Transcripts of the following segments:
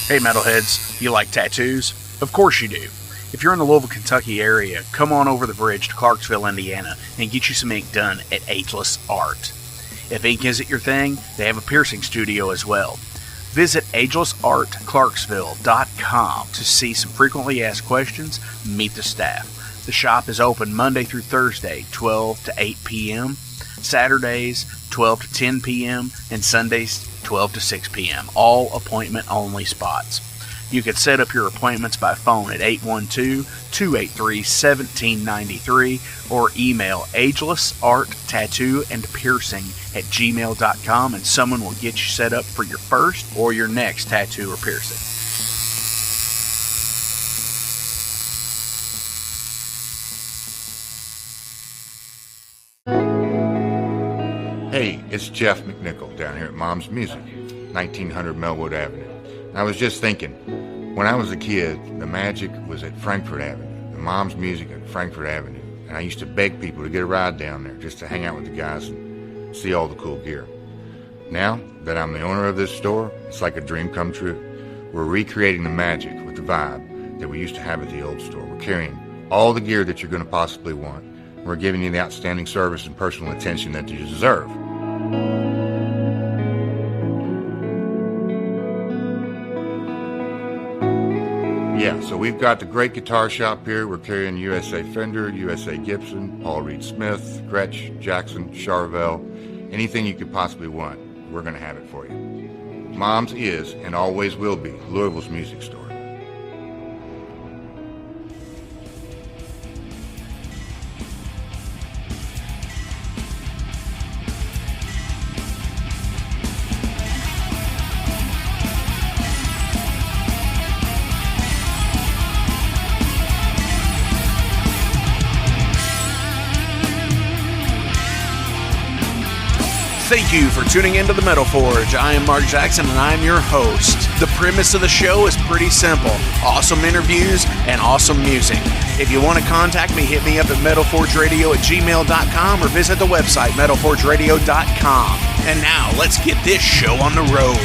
Hey metalheads, you like tattoos? Of course you do. If you're in the Louisville, Kentucky area, come on over the bridge to Clarksville, Indiana, and get you some ink done at Ageless Art. If ink isn't your thing, they have a piercing studio as well. Visit agelessartclarksville.com to see some frequently asked questions, meet the staff. The shop is open Monday through Thursday, 12 to 8 p.m., Saturdays, 12 to 10 p.m., and Sundays, 12 to 6 p.m., all appointment-only spots. You can set up your appointments by phone at 812-283-1793 or email agelessarttattooandpiercing@gmail.com and someone will get you set up for your first or your next tattoo or piercing. Hey, it's Jeff McNichol down here at Mom's Music, 1900 Melwood Avenue. I was just thinking, when I was a kid, the magic was at Frankfort Avenue, the Mom's Music at Frankfort Avenue, and I used to beg people to get a ride down there just to hang out with the guys and see all the cool gear. Now that I'm the owner of this store, it's like a dream come true. We're recreating the magic with the vibe that we used to have at the old store. We're carrying all the gear that you're going to possibly want. We're giving you the outstanding service and personal attention that you deserve. Yeah, so we've got the great guitar shop here. We're carrying USA Fender, USA Gibson, Paul Reed Smith, Gretsch, Jackson, Charvel, anything you could possibly want, we're going to have it for you. Mom's is and always will be Louisville's music store. Thank you for tuning into the Metal Forge. I am Mark Jackson and I'm your host. The premise of the show is pretty simple. Awesome interviews and awesome music. If you want to contact me, hit me up at metalforgeradio@gmail.com or visit the website metalforgeradio.com. And now let's get this show on the road.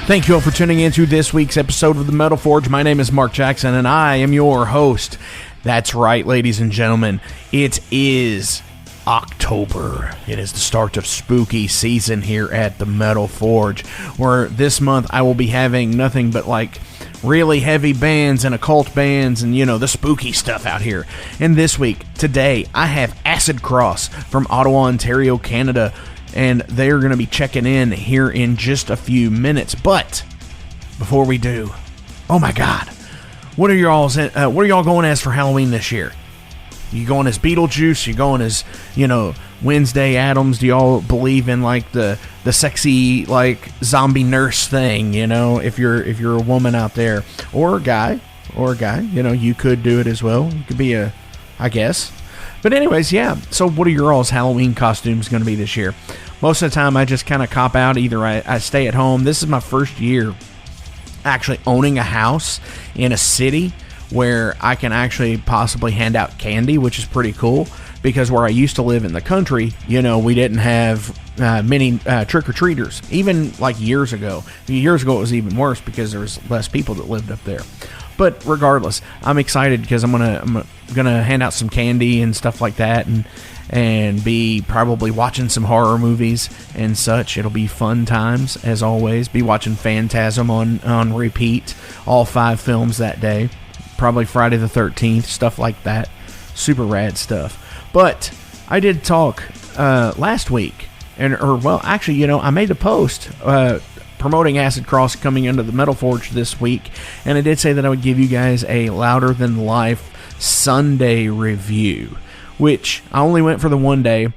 Thank you all for tuning into this week's episode of the Metal Forge. My name is Mark Jackson and I am your host. That's right, ladies and gentlemen, it is October. It is the start of spooky season here at the Metal Forge, where this month I will be having nothing but like really heavy bands and occult bands and, you know, the spooky stuff out here. And this week, today, I have Acid Cross from Ottawa, Ontario, Canada, and they're going to be checking in here in just a few minutes. But before we do, oh my God. What are y'all going as for Halloween this year? You going as Beetlejuice? You going as, you know, Wednesday Addams? Do y'all believe in like the sexy like zombie nurse thing? You know, if you're a woman out there or a guy, you know, you could do it as well. You could be I guess. But anyways, yeah. So what are your all's Halloween costumes going to be this year? Most of the time, I just kind of cop out. Either I stay at home. This is my first year actually owning a house in a city where I can actually possibly hand out candy, which is pretty cool, because where I used to live in the country, you know, we didn't have many trick-or-treaters. Even like years ago. A few years ago it was even worse because there was less people that lived up there. But regardless, I'm excited because I'm gonna hand out some candy and stuff like that, and be probably watching some horror movies and such. It'll be fun times, as always. Be watching Phantasm on repeat, all 5 films that day. Probably Friday the 13th, stuff like that. Super rad stuff. But I did talk last week, actually, you know, I made a post promoting Acid Cross coming into the Metal Forge this week, and I did say that I would give you guys a Louder Than Life Sunday review, which I only went for the one day.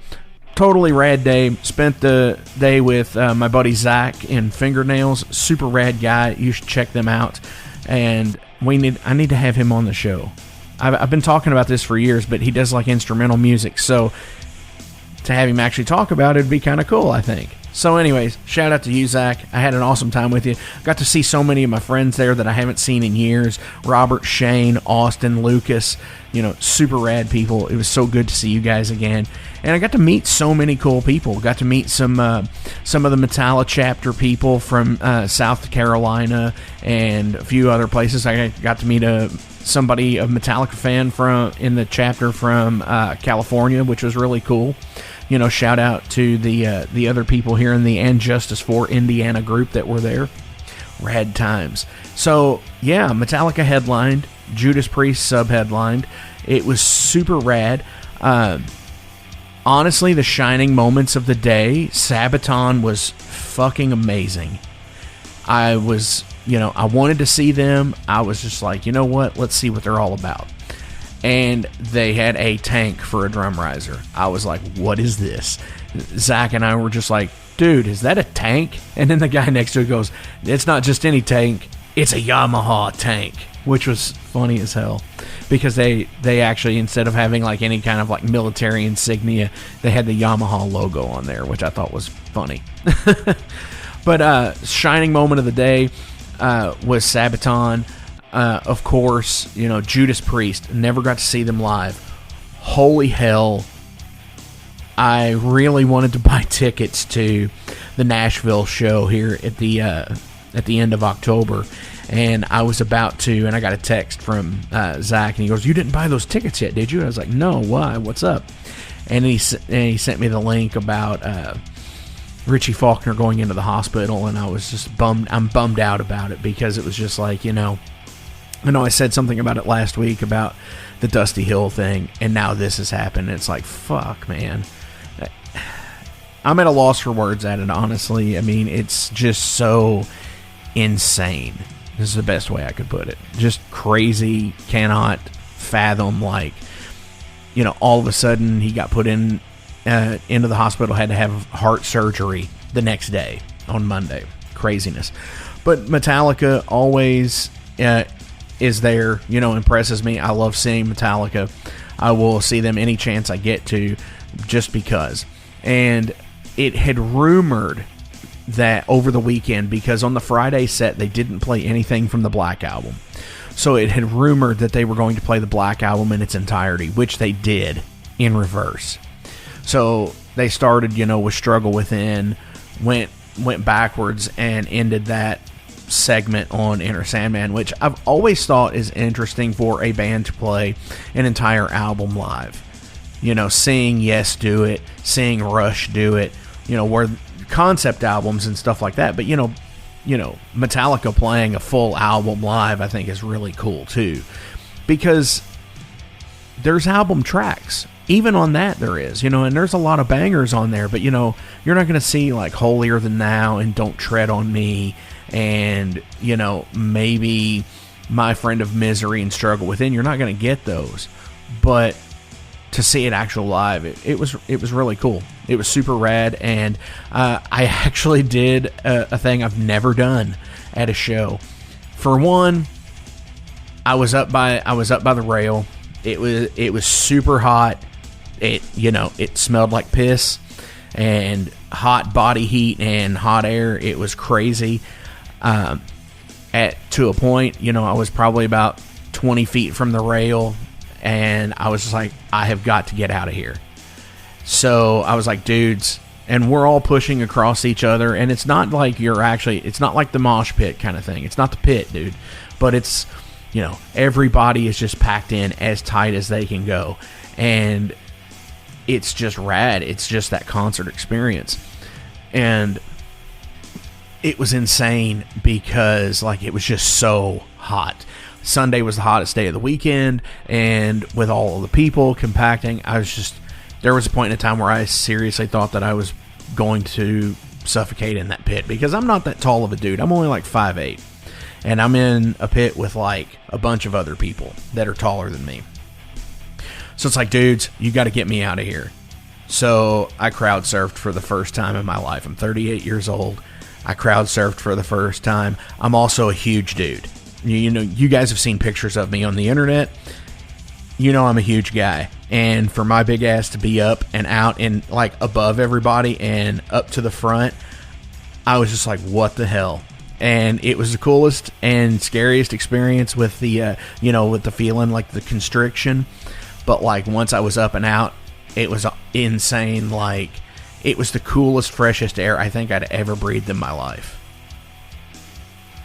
Totally rad day. Spent the day with my buddy Zach in Fingernails. Super rad guy. You should check them out. And I need to have him on the show. I've been talking about this for years, but he does like instrumental music. So to have him actually talk about it would be kind of cool, I think. So anyways, shout out to you, Zach. I had an awesome time with you. Got to see so many of my friends there that I haven't seen in years. Robert, Shane, Austin, Lucas, super rad people. It was so good to see you guys again. And I got to meet so many cool people. Got to meet some of the Metallica chapter people from South Carolina and a few other places. I got to meet a Metallica fan in the chapter from California, which was really cool. Shout out to the other people here in the And Justice for Indiana group that were there. Rad times. So, yeah, Metallica headlined. Judas Priest sub-headlined. It was super rad. Honestly, the shining moments of the day, Sabaton was fucking amazing. I wanted to see them. I was just like, you know what? Let's see what they're all about. And they had a tank for a drum riser. I was like, what is this? Zach and I were just like, dude, is that a tank? And then the guy next to it goes, it's not just any tank, it's a Yamaha tank, which was funny as hell. Because they actually, instead of having like any kind of like military insignia, they had the Yamaha logo on there, which I thought was funny. But shining moment of the day was Sabaton. Of course, Judas Priest. Never got to see them live. Holy hell. I really wanted to buy tickets to the Nashville show here at the end of October. And I was about to, and I got a text from Zach, and he goes, you didn't buy those tickets yet, did you? And I was like, no, why? What's up? And he sent me the link about Richie Faulkner going into the hospital, and I was just bummed. I'm bummed out about it because it was just like, I know I said something about it last week about the Dusty Hill thing, and now this has happened. It's like, fuck, man. I'm at a loss for words at it, honestly. I mean, it's just so insane. This is the best way I could put it. Just crazy, cannot fathom, like, all of a sudden he got put into the hospital, had to have heart surgery the next day on Monday. Craziness. But Metallica always is there, impresses me. I love seeing Metallica. I will see them any chance I get to, just because. And it had rumored that over the weekend, because on the Friday set they didn't play anything from the Black Album. So it had rumored that they were going to play the Black Album in its entirety, which they did in reverse. So they started, with Struggle Within, went backwards and ended that segment on Enter Sandman, which I've always thought is interesting for a band to play an entire album live. Seeing Yes do it, seeing Rush do it, where concept albums and stuff like that. But, Metallica playing a full album live, I think is really cool too, because there's album tracks. Even on that there is, and there's a lot of bangers on there, but, you're not going to see like Holier Than Thou and Don't Tread on Me and, maybe My Friend of Misery and Struggle Within. You're not going to get those, but to see it actual live, it was really cool. It was super rad, and I actually did a thing I've never done at a show. For one, I was up by the rail. It was super hot. It smelled like piss and hot body heat and hot air. It was crazy. To a point, I was probably about 20 feet from the rail, and I was just like, I have got to get out of here. So I was like, dudes, and we're all pushing across each other, and it's not like it's not like the mosh pit kind of thing. It's not the pit, dude, but it's, everybody is just packed in as tight as they can go, and it's just rad. It's just that concert experience, and it was insane because it was just so hot. Sunday was the hottest day of the weekend, and with all of the people compacting, there was a point in time where I seriously thought that I was going to suffocate in that pit, because I'm not that tall of a dude. I'm only like 5'8", and I'm in a pit with a bunch of other people that are taller than me. So it's like, dudes, you got to get me out of here. So I crowd surfed for the first time in my life. I'm 38 years old. I crowd surfed for the first time. I'm also a huge dude. You guys have seen pictures of me on the internet. you know I'm a huge guy, and for my big ass to be up and out and like above everybody and up to the front, I was just like, what the hell? And it was the coolest and scariest experience with the with the feeling like the constriction. But like once I was up and out, it was insane. Like it was the coolest, freshest air I think I'd ever breathed in my life.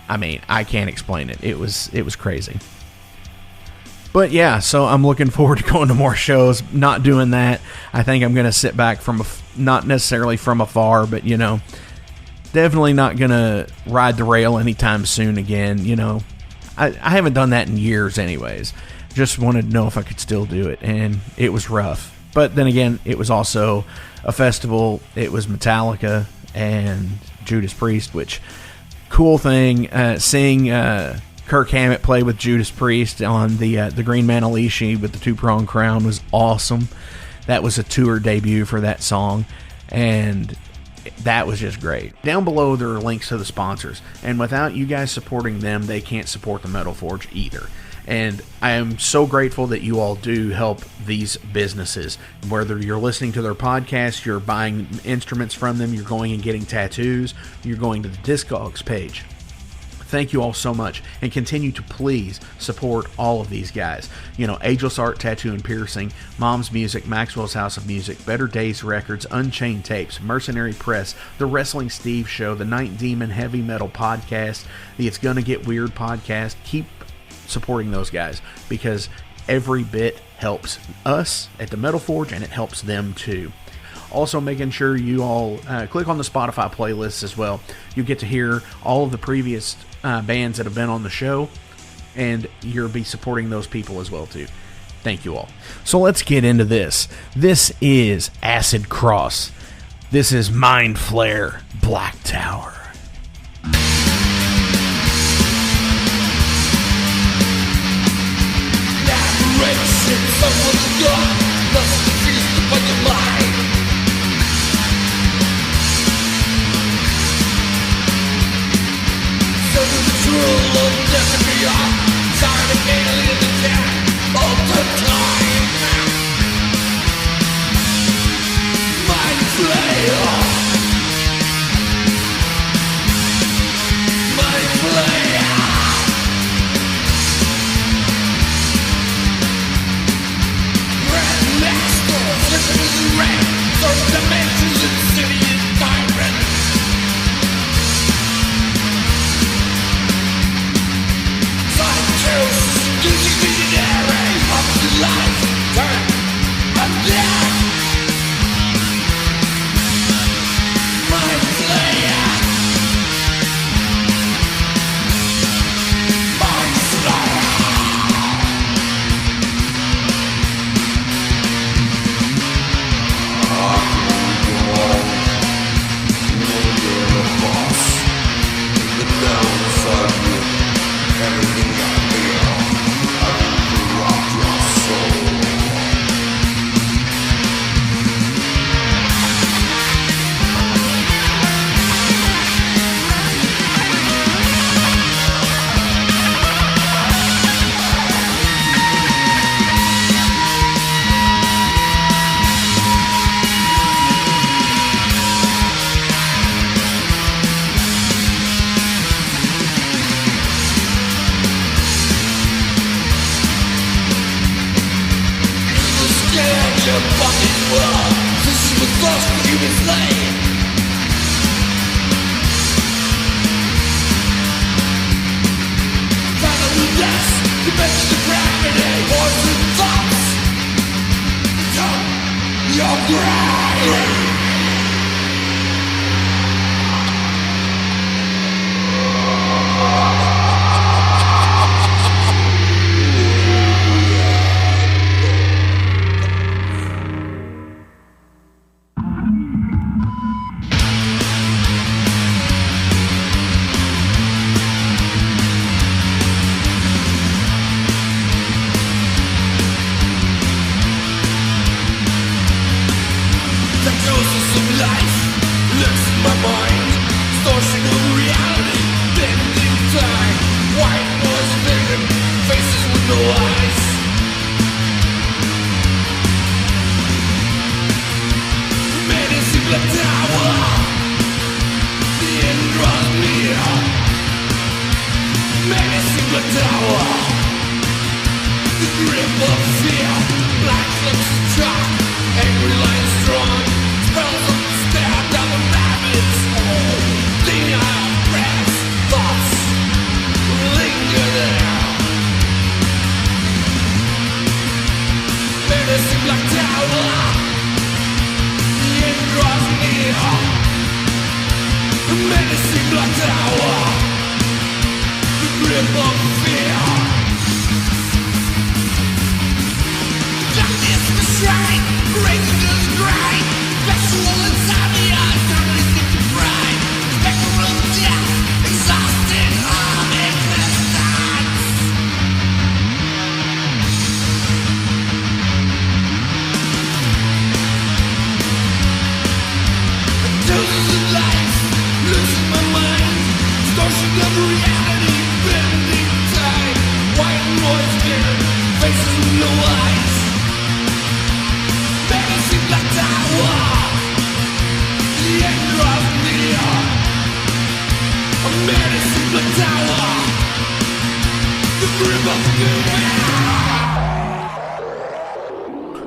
I mean, I can't explain it. It was crazy. But yeah, so I'm looking forward to going to more shows. Not doing that. I think I'm going to sit back from, not necessarily from afar, but, definitely not going to ride the rail anytime soon again. I haven't done that in years anyways. Just wanted to know if I could still do it, and it was rough. But then again, it was also a festival. It was Metallica and Judas Priest, which, cool thing, seeing Kirk Hammett play with Judas Priest on the Green Manalishi with the two-pronged crown was awesome. That was a tour debut for that song, and that was just great. Down below there are links to the sponsors, and without you guys supporting them, they can't support the Metal Forge either. And I am so grateful that you all do help these businesses. Whether you're listening to their podcast, you're buying instruments from them, you're going and getting tattoos, you're going to the Discogs page. Thank you all so much, and continue to please support all of these guys. Ageless Art, Tattoo and Piercing, Mom's Music, Maxwell's House of Music, Better Days Records, Unchained Tapes, Mercenary Press, The Wrestling Steve Show, The Night Demon Heavy Metal Podcast, the It's Gonna Get Weird Podcast. Keep supporting those guys, because every bit helps us at the Metal Forge, and it helps them too. Also, making sure you all click on the Spotify playlists as well. You get to hear all of the previous bands that have been on the show, and you'll be supporting those people as well too. Thank you all. So let's get into this. This is Acid Cross. This is Mind Flare, Black Tower. White noise vision, faces with no eyes.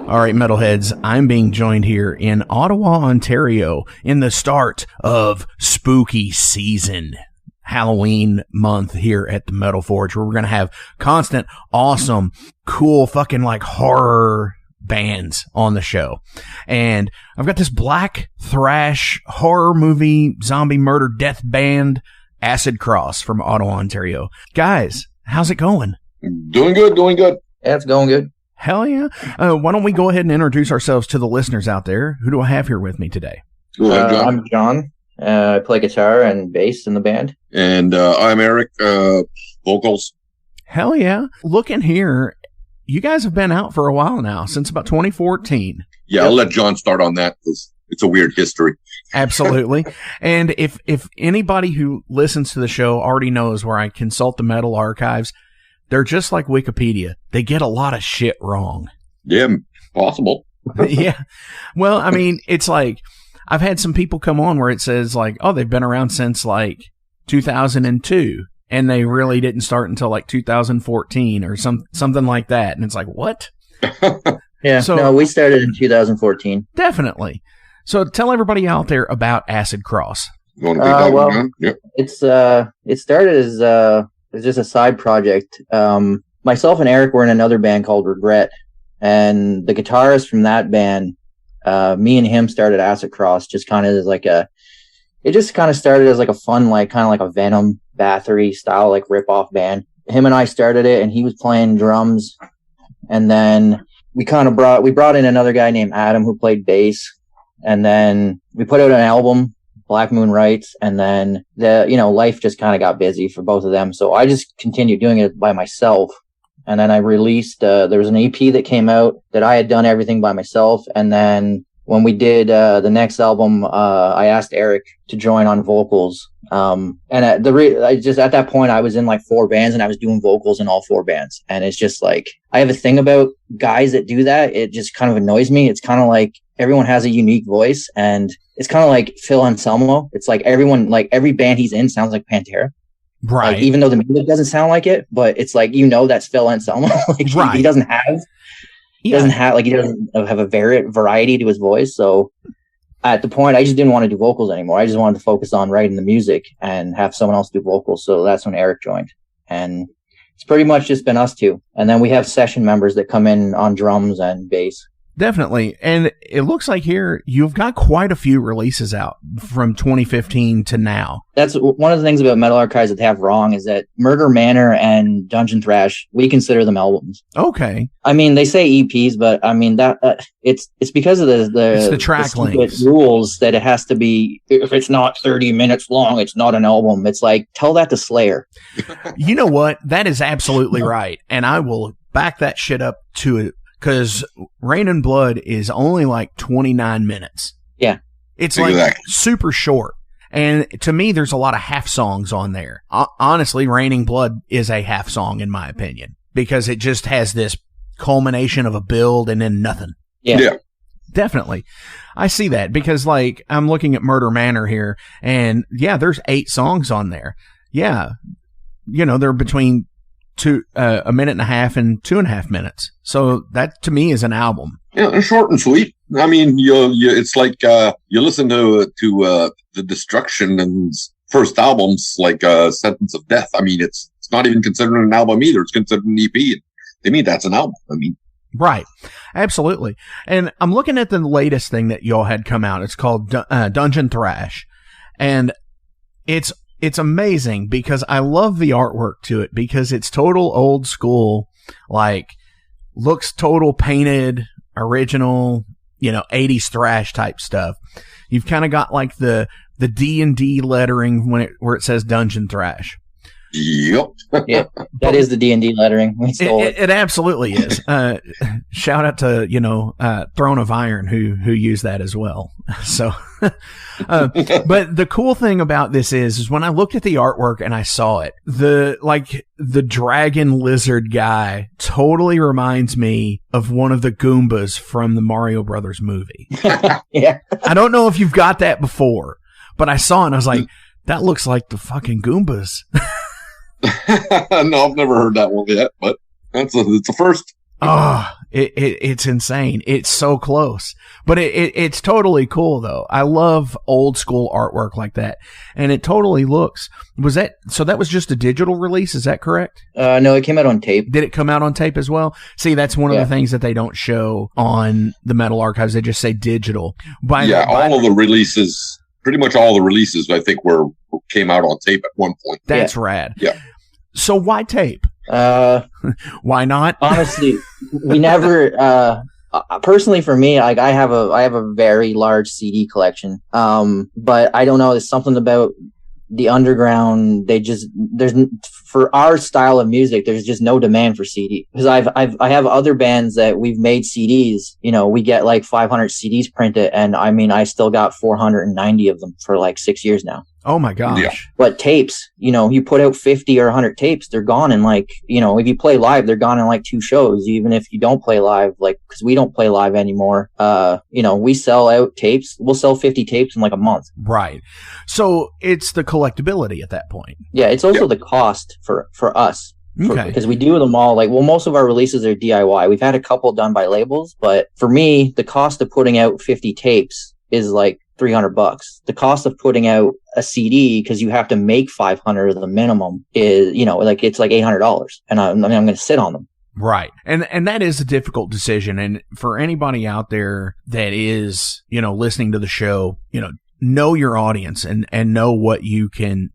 All right, metalheads, I'm being joined here in Ottawa, Ontario, in the start of spooky season, Halloween month here at the Metal Forge, where we're going to have constant, awesome, cool, fucking like horror bands on the show. And I've got this black thrash horror movie zombie murder death band, Acid Cross, from Ottawa, Ontario. Guys, how's it going? Doing good. Yeah, it's going good. Hell yeah. Why don't we go ahead and introduce ourselves to the listeners out there? Who do I have here with me today? Go ahead, John. I'm John. I play guitar and bass in the band. And I'm Eric, vocals. Hell yeah. Looking here, you guys have been out for a while now, since about 2014. Yeah, I'll let John start on that because it's a weird history. Absolutely. And if anybody who listens to the show already knows where I consult the metal archives, they're just like Wikipedia. They get a lot of shit wrong. Yeah, possible. Yeah. Well, I mean, it's like, I've had some people come on where it says like, oh, they've been around since like 2002, and they really didn't start until like 2014 or something like that. And it's like, what? Yeah. So, no, we started in 2014. Definitely. So tell everybody out there about Acid Cross. You want to take that one, John? Yep. It started as it's just a side project. Myself and Eric were in another band called Regret, and the guitarist from that band, me and him started Acid Cross just kind of as like it just kind of started as like a fun, like kind of like a Venom, Bathory style, like rip-off band. Him and I started it, and he was playing drums, and then we brought in another guy named Adam who played bass, and then we put out an album, Black Moon Rights, and then life just kind of got busy for both of them. So I just continued doing it by myself. And then I released, there was an EP that came out that I had done everything by myself. And then when we did the next album, I asked Eric to join on vocals. And at that point, I was in like 4 bands, and I was doing vocals in all 4 bands. And it's just like, I have a thing about guys that do that. It just kind of annoys me. It's kind of like everyone has a unique voice, and it's kind of like Phil Anselmo. It's like every band he's in sounds like Pantera. Right. Like, even though the music doesn't sound like it, but it's like, that's Phil Anselmo. Like, right. He doesn't have a variety to his voice. So at the point, I just didn't want to do vocals anymore. I just wanted to focus on writing the music and have someone else do vocals. So that's when Eric joined, and it's pretty much just been us two. And then we have session members that come in on drums and bass. Definitely. And it looks like here you've got quite a few releases out from 2015 to now. That's one of the things about Metal Archives that they have wrong, is that Murder Manor and Dungeon Thrash, we consider them albums. Okay. I mean, they say EPs, but I mean that it's because of the track length rules that it has to be. If it's not 30 minutes long, it's not an album. It's like, tell that to Slayer. You know what? That is absolutely right, and I will back that shit up to it. Because Rain and Blood is only like 29 minutes. Yeah. It's like super short. And to me, there's a lot of half songs on there. Honestly, Raining Blood is a half song, in my opinion, because it just has this culmination of a build and then nothing. Yeah. Definitely. I see that because, like, I'm looking at Murder Manor here, and yeah, there's 8 songs on there. Yeah. They're between a minute and a half and 2.5 minutes. So that to me is an album. Yeah, short and sweet. I mean, it's like you listen to the Destruction and first albums, like Sentence of Death. I mean, it's not even considered an album either. It's considered an EP. To me, that's an album. I mean, right, absolutely. And I'm looking at the latest thing that y'all had come out. It's called Dungeon Thrash, and it's it's amazing because I love the artwork to it because it's total old school, like looks total painted, original, 80s thrash type stuff. You've kind of got like the D&D lettering where it says Dungeon Thrash. Yep. Yeah, that is the D&D lettering. We stole it. It absolutely is. Shout out to, Throne of Iron who used that as well. So, but the cool thing about this is when I looked at the artwork and I saw it, the dragon lizard guy totally reminds me of one of the Goombas from the Mario Brothers movie. Yeah. I don't know if you've got that before, but I saw it and I was like, that looks like the fucking Goombas. No, I've never heard that one yet, but it's a first. Oh, it's insane. It's so close, but it's totally cool though. I love old school artwork like that, and it totally looks. That was just a digital release? Is that correct? No, it came out on tape. Did it come out on tape as well? See, that's one of the things that they don't show on the Metal Archives. They just say digital. All of the releases, pretty much all the releases, I think came out on tape at one point. That's rad. Yeah. So why tape? Why not? Honestly, we never. Personally, for me, like I have a very large CD collection. But I don't know. There's something about the underground. For our style of music, there's just no demand for CD. Because I have other bands that we've made CDs. We get like 500 CDs printed, and I mean, I still got 490 of them for like 6 years now. Oh my gosh. Yeah. But tapes, you put out 50 or 100 tapes, they're gone in like, if you play live, they're gone in like 2 shows. Even if you don't play live, like, cause we don't play live anymore. We sell out tapes. We'll sell 50 tapes in like a month. Right. So it's the collectability at that point. Yeah. It's also the cost for us. Okay. Because we do them all, like, most of our releases are DIY. We've had a couple done by labels, but for me, the cost of putting out 50 tapes is like $300. The cost of putting out a CD, because you have to make 500 of the minimum, is it's like $800, and I'm going to sit on them. Right. And that is a difficult decision. And for anybody out there that is, listening to the show, know your audience and know what you can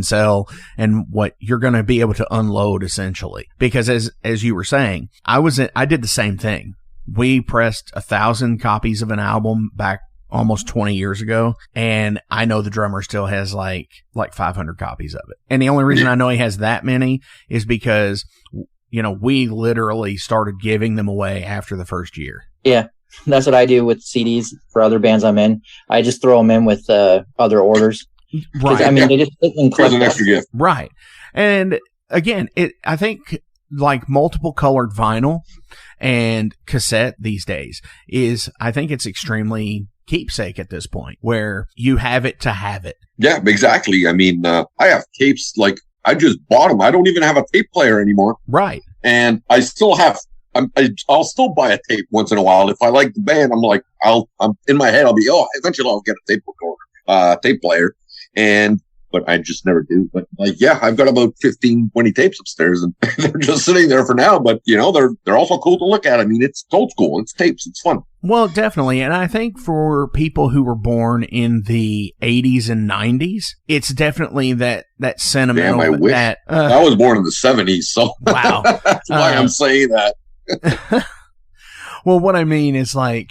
sell and what you're going to be able to unload essentially. Because as you were saying, I did the same thing. We pressed 1,000 copies of an album back almost 20 years ago, and I know the drummer still has like 500 copies of it. And the only reason I know he has that many is because, we literally started giving them away after the first year. Yeah. That's what I do with CDs for other bands I'm in. I just throw them in with other orders. Right. I mean, they just sit and collect an extra gift. Right. And again, I think like multiple colored vinyl and cassette these days I think it's extremely keepsake at this point, where you have it to have it. Yeah, exactly. I mean, I have tapes, like, I just bought them. I don't even have a tape player anymore. Right. And I still have, I'll still buy a tape once in a while. If I like the band, I'm like, I'm in my head, I'll be, eventually I'll get a tape recorder, tape player. But I just never do. But I've got about 15, 20 tapes upstairs, and they're just sitting there for now. But they're also cool to look at. I mean, it's old school. It's tapes. It's fun. Well, definitely. And I think for people who were born in the 80s and 90s, it's definitely that sentimental. Damn, I wish. I was born in the 70s, so wow. That's why I'm saying that. Well, what I mean is, like,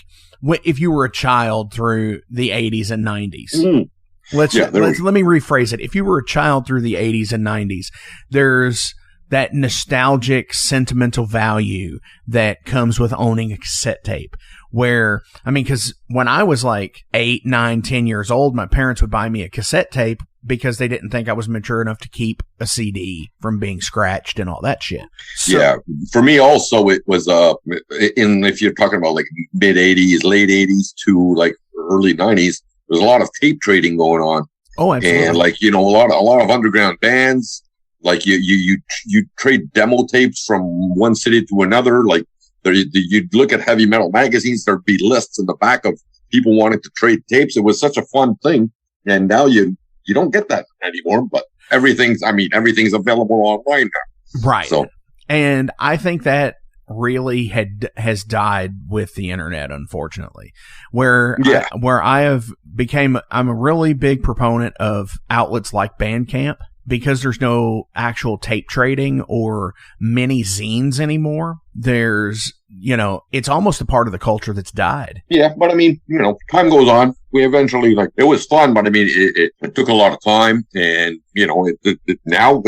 if you were a child through the 80s and 90s. Mm. Let me rephrase it. If you were a child through the 80s and 90s, there's that nostalgic, sentimental value that comes with owning a cassette tape. Where, I mean, because when I was like 8, 9, 10 years old, my parents would buy me a cassette tape because they didn't think I was mature enough to keep a CD from being scratched and all that shit. So, yeah, for me also, it was if you're talking about like mid 80s, late 80s to like early 90s. There's a lot of tape trading going on. Oh, absolutely. And like, a lot of underground bands, like you trade demo tapes from one city to another. Like you'd look at heavy metal magazines, there'd be lists in the back of people wanting to trade tapes. It was such a fun thing. And now you don't get that anymore, but everything's available online now. Right. So, and I think that really has died with the internet, unfortunately. I'm a really big proponent of outlets like Bandcamp, because there's no actual tape trading or mini zines anymore. There's, it's almost a part of the culture that's died. Yeah, but I mean, time goes on. We eventually, it was fun, but I mean, it took a lot of time, and now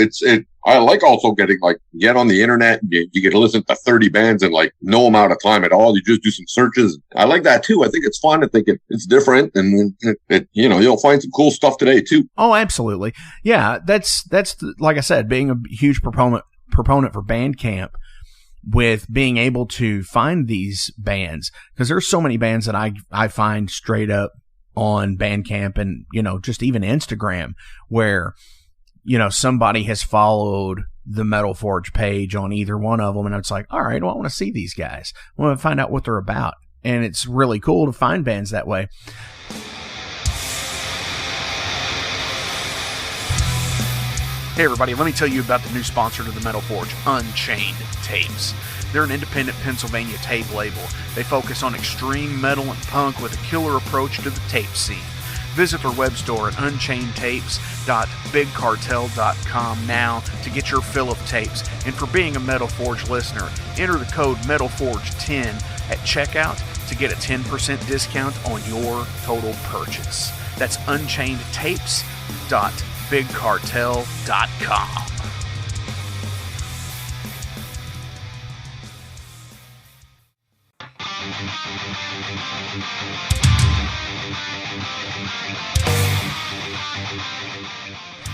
I like also getting get on the internet. You get to listen to 30 bands in no amount of time at all. You just do some searches. I like that too. I think it's fun. I think it's different, and you'll find some cool stuff today too. Oh, absolutely. Yeah, that's like I said, being a huge proponent for Bandcamp, with being able to find these bands, because there's so many bands that I find straight up on Bandcamp and just even Instagram, where somebody has followed the Metal Forge page on either one of them, and it's like, all right, well, I want to see these guys. I want to find out what they're about, and it's really cool to find bands that way. Hey everybody, let me tell you about the new sponsor to the Metal Forge, Unchained Tapes. They're an independent Pennsylvania tape label. They focus on extreme metal and punk with a killer approach to the tape scene. Visit their web store at unchainedtapes.bigcartel.com now to get your fill of tapes. And for being a Metal Forge listener, enter the code METALFORGE10 at checkout to get a 10% discount on your total purchase. That's unchainedtapes.bigcartel.com.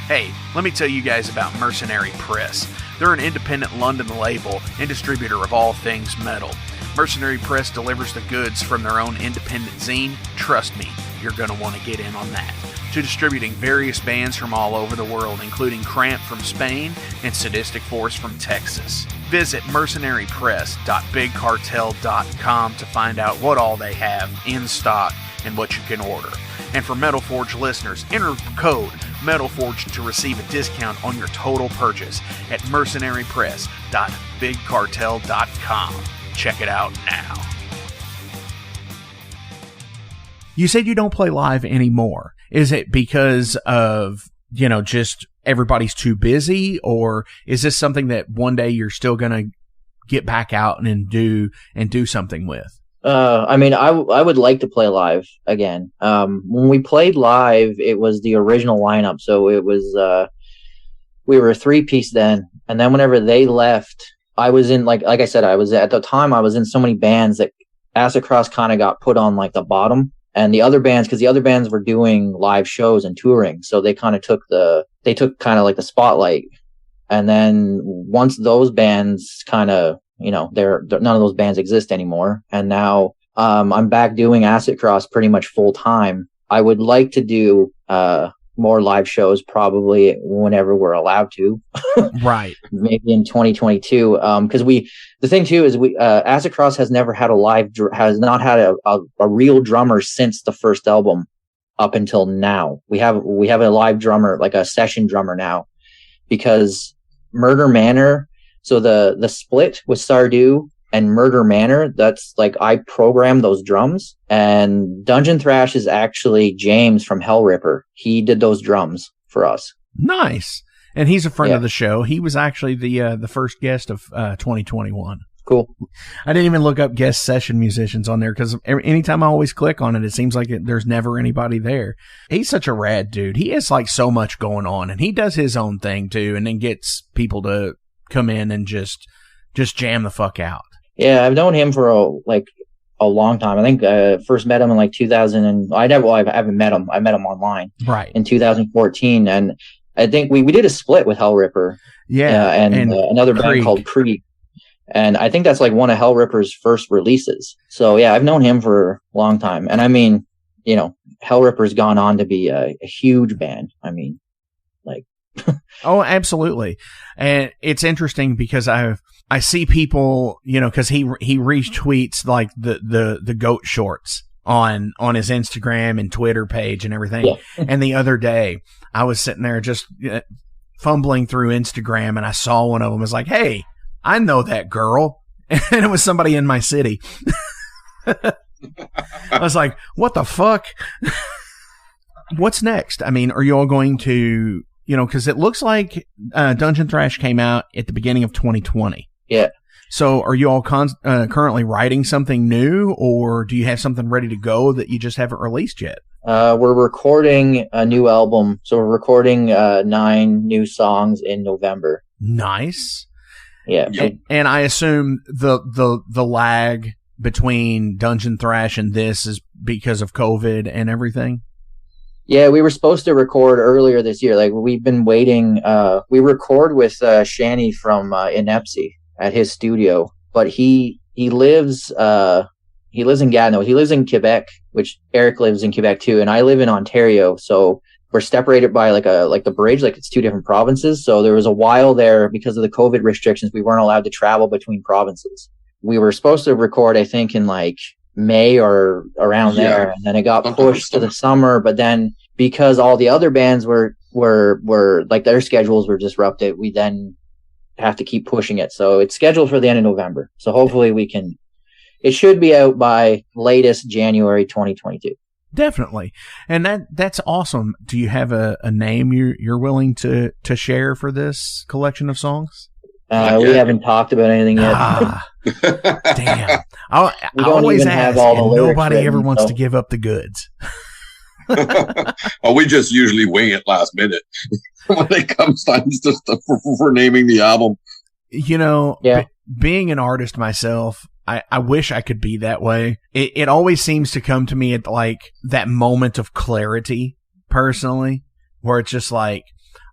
Hey, let me tell you guys about Mercenary Press. They're an independent London label and distributor of all things metal. Mercenary Press delivers the goods from their own independent zine. Trust me, you're going to want to get in on that. To distributing various bands from all over the world, including Cramp from Spain and Sadistic Force from Texas. Visit mercenarypress.bigcartel.com to find out what all they have in stock and what you can order. And for Metal Forge listeners, enter code METALFORGE to receive a discount on your total purchase at mercenarypress.bigcartel.com. Check it out now. You said you don't play live anymore. Is it because of, just everybody's too busy, or is this something that one day you're still going to get back out and do something with? I mean, I would like to play live again. When we played live, it was the original lineup. So it was, we were a 3-piece then. And then whenever they left, I was in, like I said, at the time, I was in so many bands that Acid Cross kind of got put on the bottom. And the other bands, because the other bands were doing live shows and touring. So they kind of took the spotlight. And then once those bands kind of, they're none of those bands exist anymore. And now, I'm back doing Acid Cross pretty much full time. I would like to do, more live shows probably whenever we're allowed to. Right. Maybe in 2022. Cause the thing too is Acid Cross has never had has not had a real drummer since the first album up until now. We have a live drummer, like a session drummer now, because Murder Manor. So the split with Sardu and Murder Manor, that's I programmed those drums, and Dungeon Thrash is actually James from Hellripper. He did those drums for us. Nice. And he's a friend of the show. He was actually the first guest of 2021. Cool. I didn't even look up guest session musicians on there, because anytime I always click on it, it seems like there's never anybody there. He's such a rad dude. He has so much going on, and he does his own thing too, and then gets people to come in and just jam the fuck out. Yeah, I've known him for a long time. I think first met him in 2000, and I haven't met him. I met him online, right, in 2014, and I think we did a split with Hellripper, and another band called Creed, and I think that's one of Hellripper's first releases. So yeah, I've known him for a long time, and I mean, Hellripper's gone on to be a huge band. I mean, Oh, absolutely. And it's interesting because I see people, because he retweets the goat shorts on his Instagram and Twitter page and everything. Yeah. And the other day I was sitting there just fumbling through Instagram, and I saw one of them. I was like, hey, I know that girl. and it was somebody in my city. I was like, what the fuck? What's next? I mean, are you all going to, because it looks like Dungeon Thrash came out at the beginning of 2020. Yeah. So are you all currently writing something new, or do you have something ready to go that you just haven't released yet? We're recording a new album. So we're recording 9 new songs in November. Nice. Yeah. And I assume the lag between Dungeon Thrash and this is because of COVID and everything? Yeah, we were supposed to record earlier this year. Like, we've been waiting. We record with Shani from Inepsy at his studio, but he lives in Gatineau. He lives in Quebec, which Eric lives in Quebec too, and I live in Ontario. So we're separated by like the bridge, like it's 2 different provinces. So there was a while there, because of the COVID restrictions, we weren't allowed to travel between provinces. We were supposed to record, I think, in like May or around there, and then it got pushed to the summer. But then, because all the other bands were like, their schedules were disrupted, we then have to keep pushing it. So it's scheduled for the end of November. So hopefully it should be out by latest January 2022. Definitely. And that's awesome. Do you have a name you're willing to share for this collection of songs? We haven't talked about anything yet. Damn. I always ask, and nobody ever wants to give up the goods. We just usually wing it last minute when it comes time for naming the album. Being an artist myself, I wish I could be that way. It always seems to come to me at like that moment of clarity, personally, where it's just like,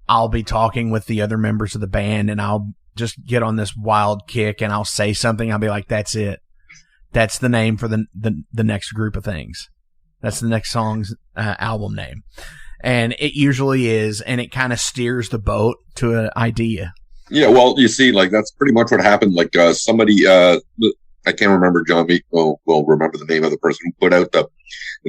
I'll be talking with the other members of the band and I'll just get on this wild kick and I'll say something. I'll be like, that's it. That's the name for the next group of things. That's the next song's album name. And it usually is, and it kind of steers the boat to an idea. Yeah, well, you see, like, that's pretty much what happened. Like, somebody, I can't remember, John Meek will remember the name of the person who put out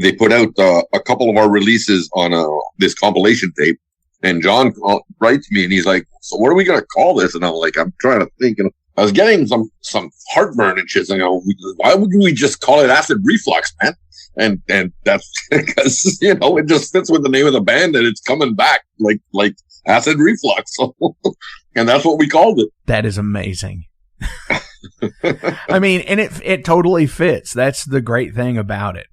they put out a couple of our releases on this compilation tape. And John writes me and he's like, so what are we going to call this? And I'm like, I'm trying to think. And I was getting some heartburn and shit. And I go, why wouldn't we just call it Acid Reflux, man? And that's because, it just fits with the name of the band and it's coming back like Acid Reflux. And that's what we called it. That is amazing. I mean, and it totally fits. That's the great thing about it.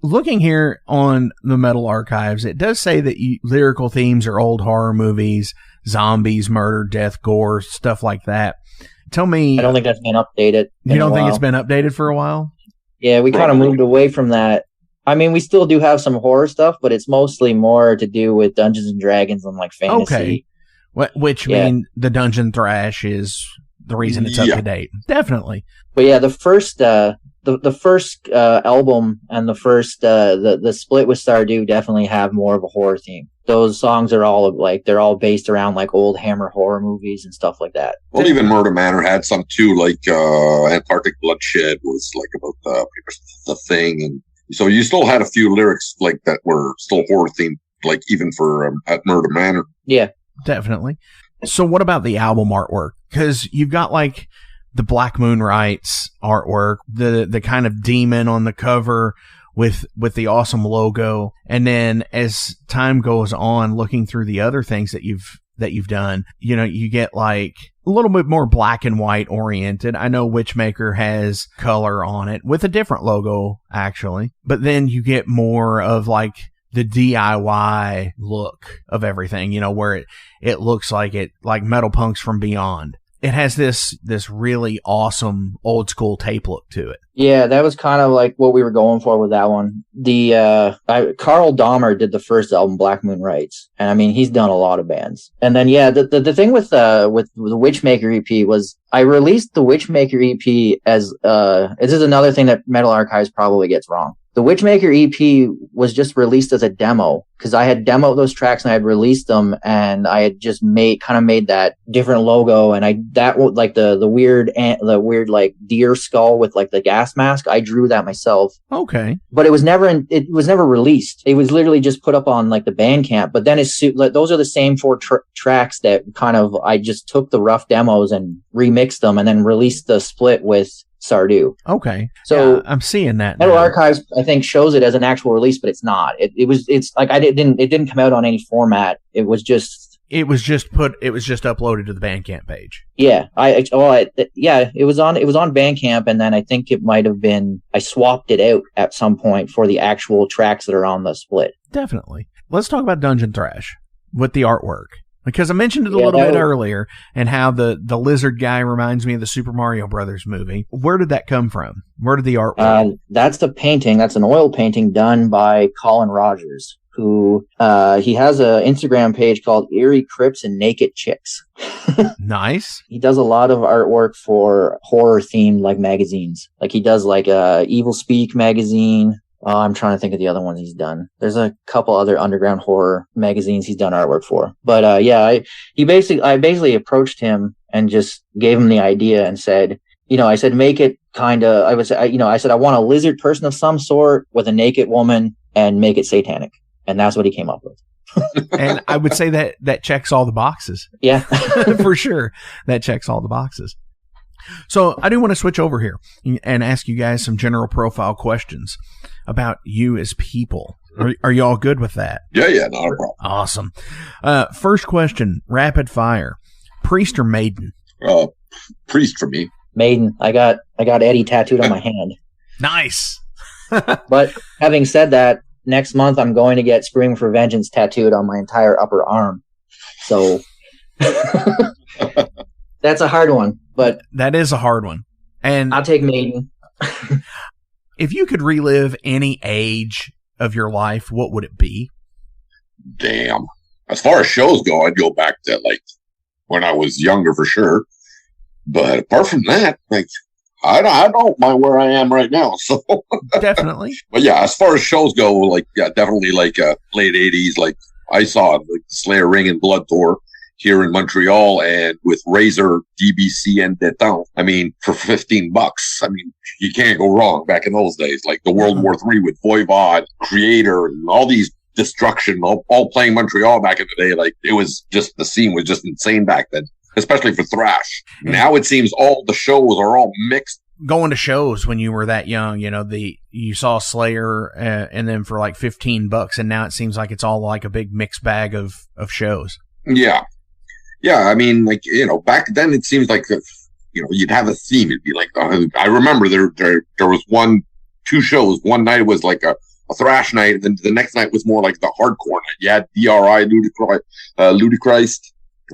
Looking here on the Metal Archives, it does say that lyrical themes are old horror movies, zombies, murder, death, gore, stuff like that. Tell me. I don't think that's been updated. You don't think it's been updated for a while? Yeah, we kind of moved away from that. I mean, we still do have some horror stuff, but it's mostly more to do with Dungeons and Dragons and like fantasy. Okay. Which mean the Dungeon Thrash is the reason it's up to date. Definitely. But yeah, the first album and the first the split with Stardew definitely have more of a horror theme. Those songs are all they're all based around like old Hammer horror movies and stuff like that. Well, even Murder Manor had some too, like Antarctic Bloodshed was like about the thing, and so you still had a few lyrics like that were still horror themed, like even for at Murder Manor. Yeah, definitely. So what about the album artwork? Because you've got like the Black Moon Rights artwork, the kind of demon on the cover with the awesome logo. And then as time goes on, looking through the other things that you've done, you get like a little bit more black and white oriented. I know Witchmaker has color on it with a different logo actually, but then you get more of like the DIY look of everything, where it looks like Metal Punks from Beyond. It has this really awesome old school tape look to it. Yeah, that was kind of like what we were going for with that one. Carl Dahmer did the first album, Black Moon Rights, and I mean he's done a lot of bands. And then the thing with the Witchmaker EP was I released the Witchmaker EP as this is another thing that Metal Archives probably gets wrong. The Witchmaker EP was just released as a demo because I had demoed those tracks and I had released them, and I had just made that different logo, and like the weird like deer skull with like the gas mask. I drew that myself. Okay. But it was never released. It was literally just put up on like the Bandcamp. But then those are the same 4 tracks that kind of I just took the rough demos and remixed them and then released the split with Sardu. Okay. So yeah, I'm seeing that. Metal Archives, I think, shows it as an actual release, but it's not. It's like it didn't come out on any format. It was just uploaded to the Bandcamp page. Yeah. It was on Bandcamp, and then I think it might have been, I swapped it out at some point for the actual tracks that are on the split. Definitely. Let's talk about Dungeon Thrash with the artwork. Because I mentioned it a little bit earlier, and how the lizard guy reminds me of the Super Mario Brothers movie. Where did that come from? Where did the artwork? That's the painting. That's an oil painting done by Colin Rogers, who he has an Instagram page called Eerie Crypts and Naked Chicks. Nice. He does a lot of artwork for horror themed like magazines. Like he does like Evil Speak magazine. I'm trying to think of the other ones he's done. There's a couple other underground horror magazines he's done artwork for. But I basically approached him and just gave him the idea and said, I said, make it kind of, I said, I want a lizard person of some sort with a naked woman and make it satanic. And that's what he came up with. And I would say that checks all the boxes. Yeah. For sure. That checks all the boxes. So I do want to switch over here and ask you guys some general profile questions about you as people. Are you all good with that? Yeah, not a problem. Awesome. First question, rapid fire. Priest or maiden? Priest for me. Maiden. I got Eddie tattooed on my hand. Nice. But having said that, next month I'm going to get Scream for Vengeance tattooed on my entire upper arm. So that's a hard one. But that is a hard one. And I'll take maiden. If you could relive any age of your life, what would it be? Damn. As far as shows go, I'd go back to like when I was younger for sure. But apart from that, like I don't mind where I am right now. So definitely. But yeah, as far as shows go, like definitely like late 80s. Like I saw like Slayer Ring and Blood Tour here in Montreal, and with Razor, DBC, and Deton. I mean, for $15, I mean, you can't go wrong back in those days. Like the World War III with Voivod, Creator, and all these Destruction, all playing Montreal back in the day. Like it was just, the scene was just insane back then, especially for thrash. Now it seems all the shows are all mixed. Going to shows when you were that young, you saw Slayer and then for like $15, and now it seems like it's all like a big mixed bag of shows. Yeah. Yeah, I mean, like, back then it seems like, you'd have a theme. It'd be like, I remember there was 2 shows. One night was like a thrash night, and then the next night was more like the hardcore night. You had DRI, Ludicrous,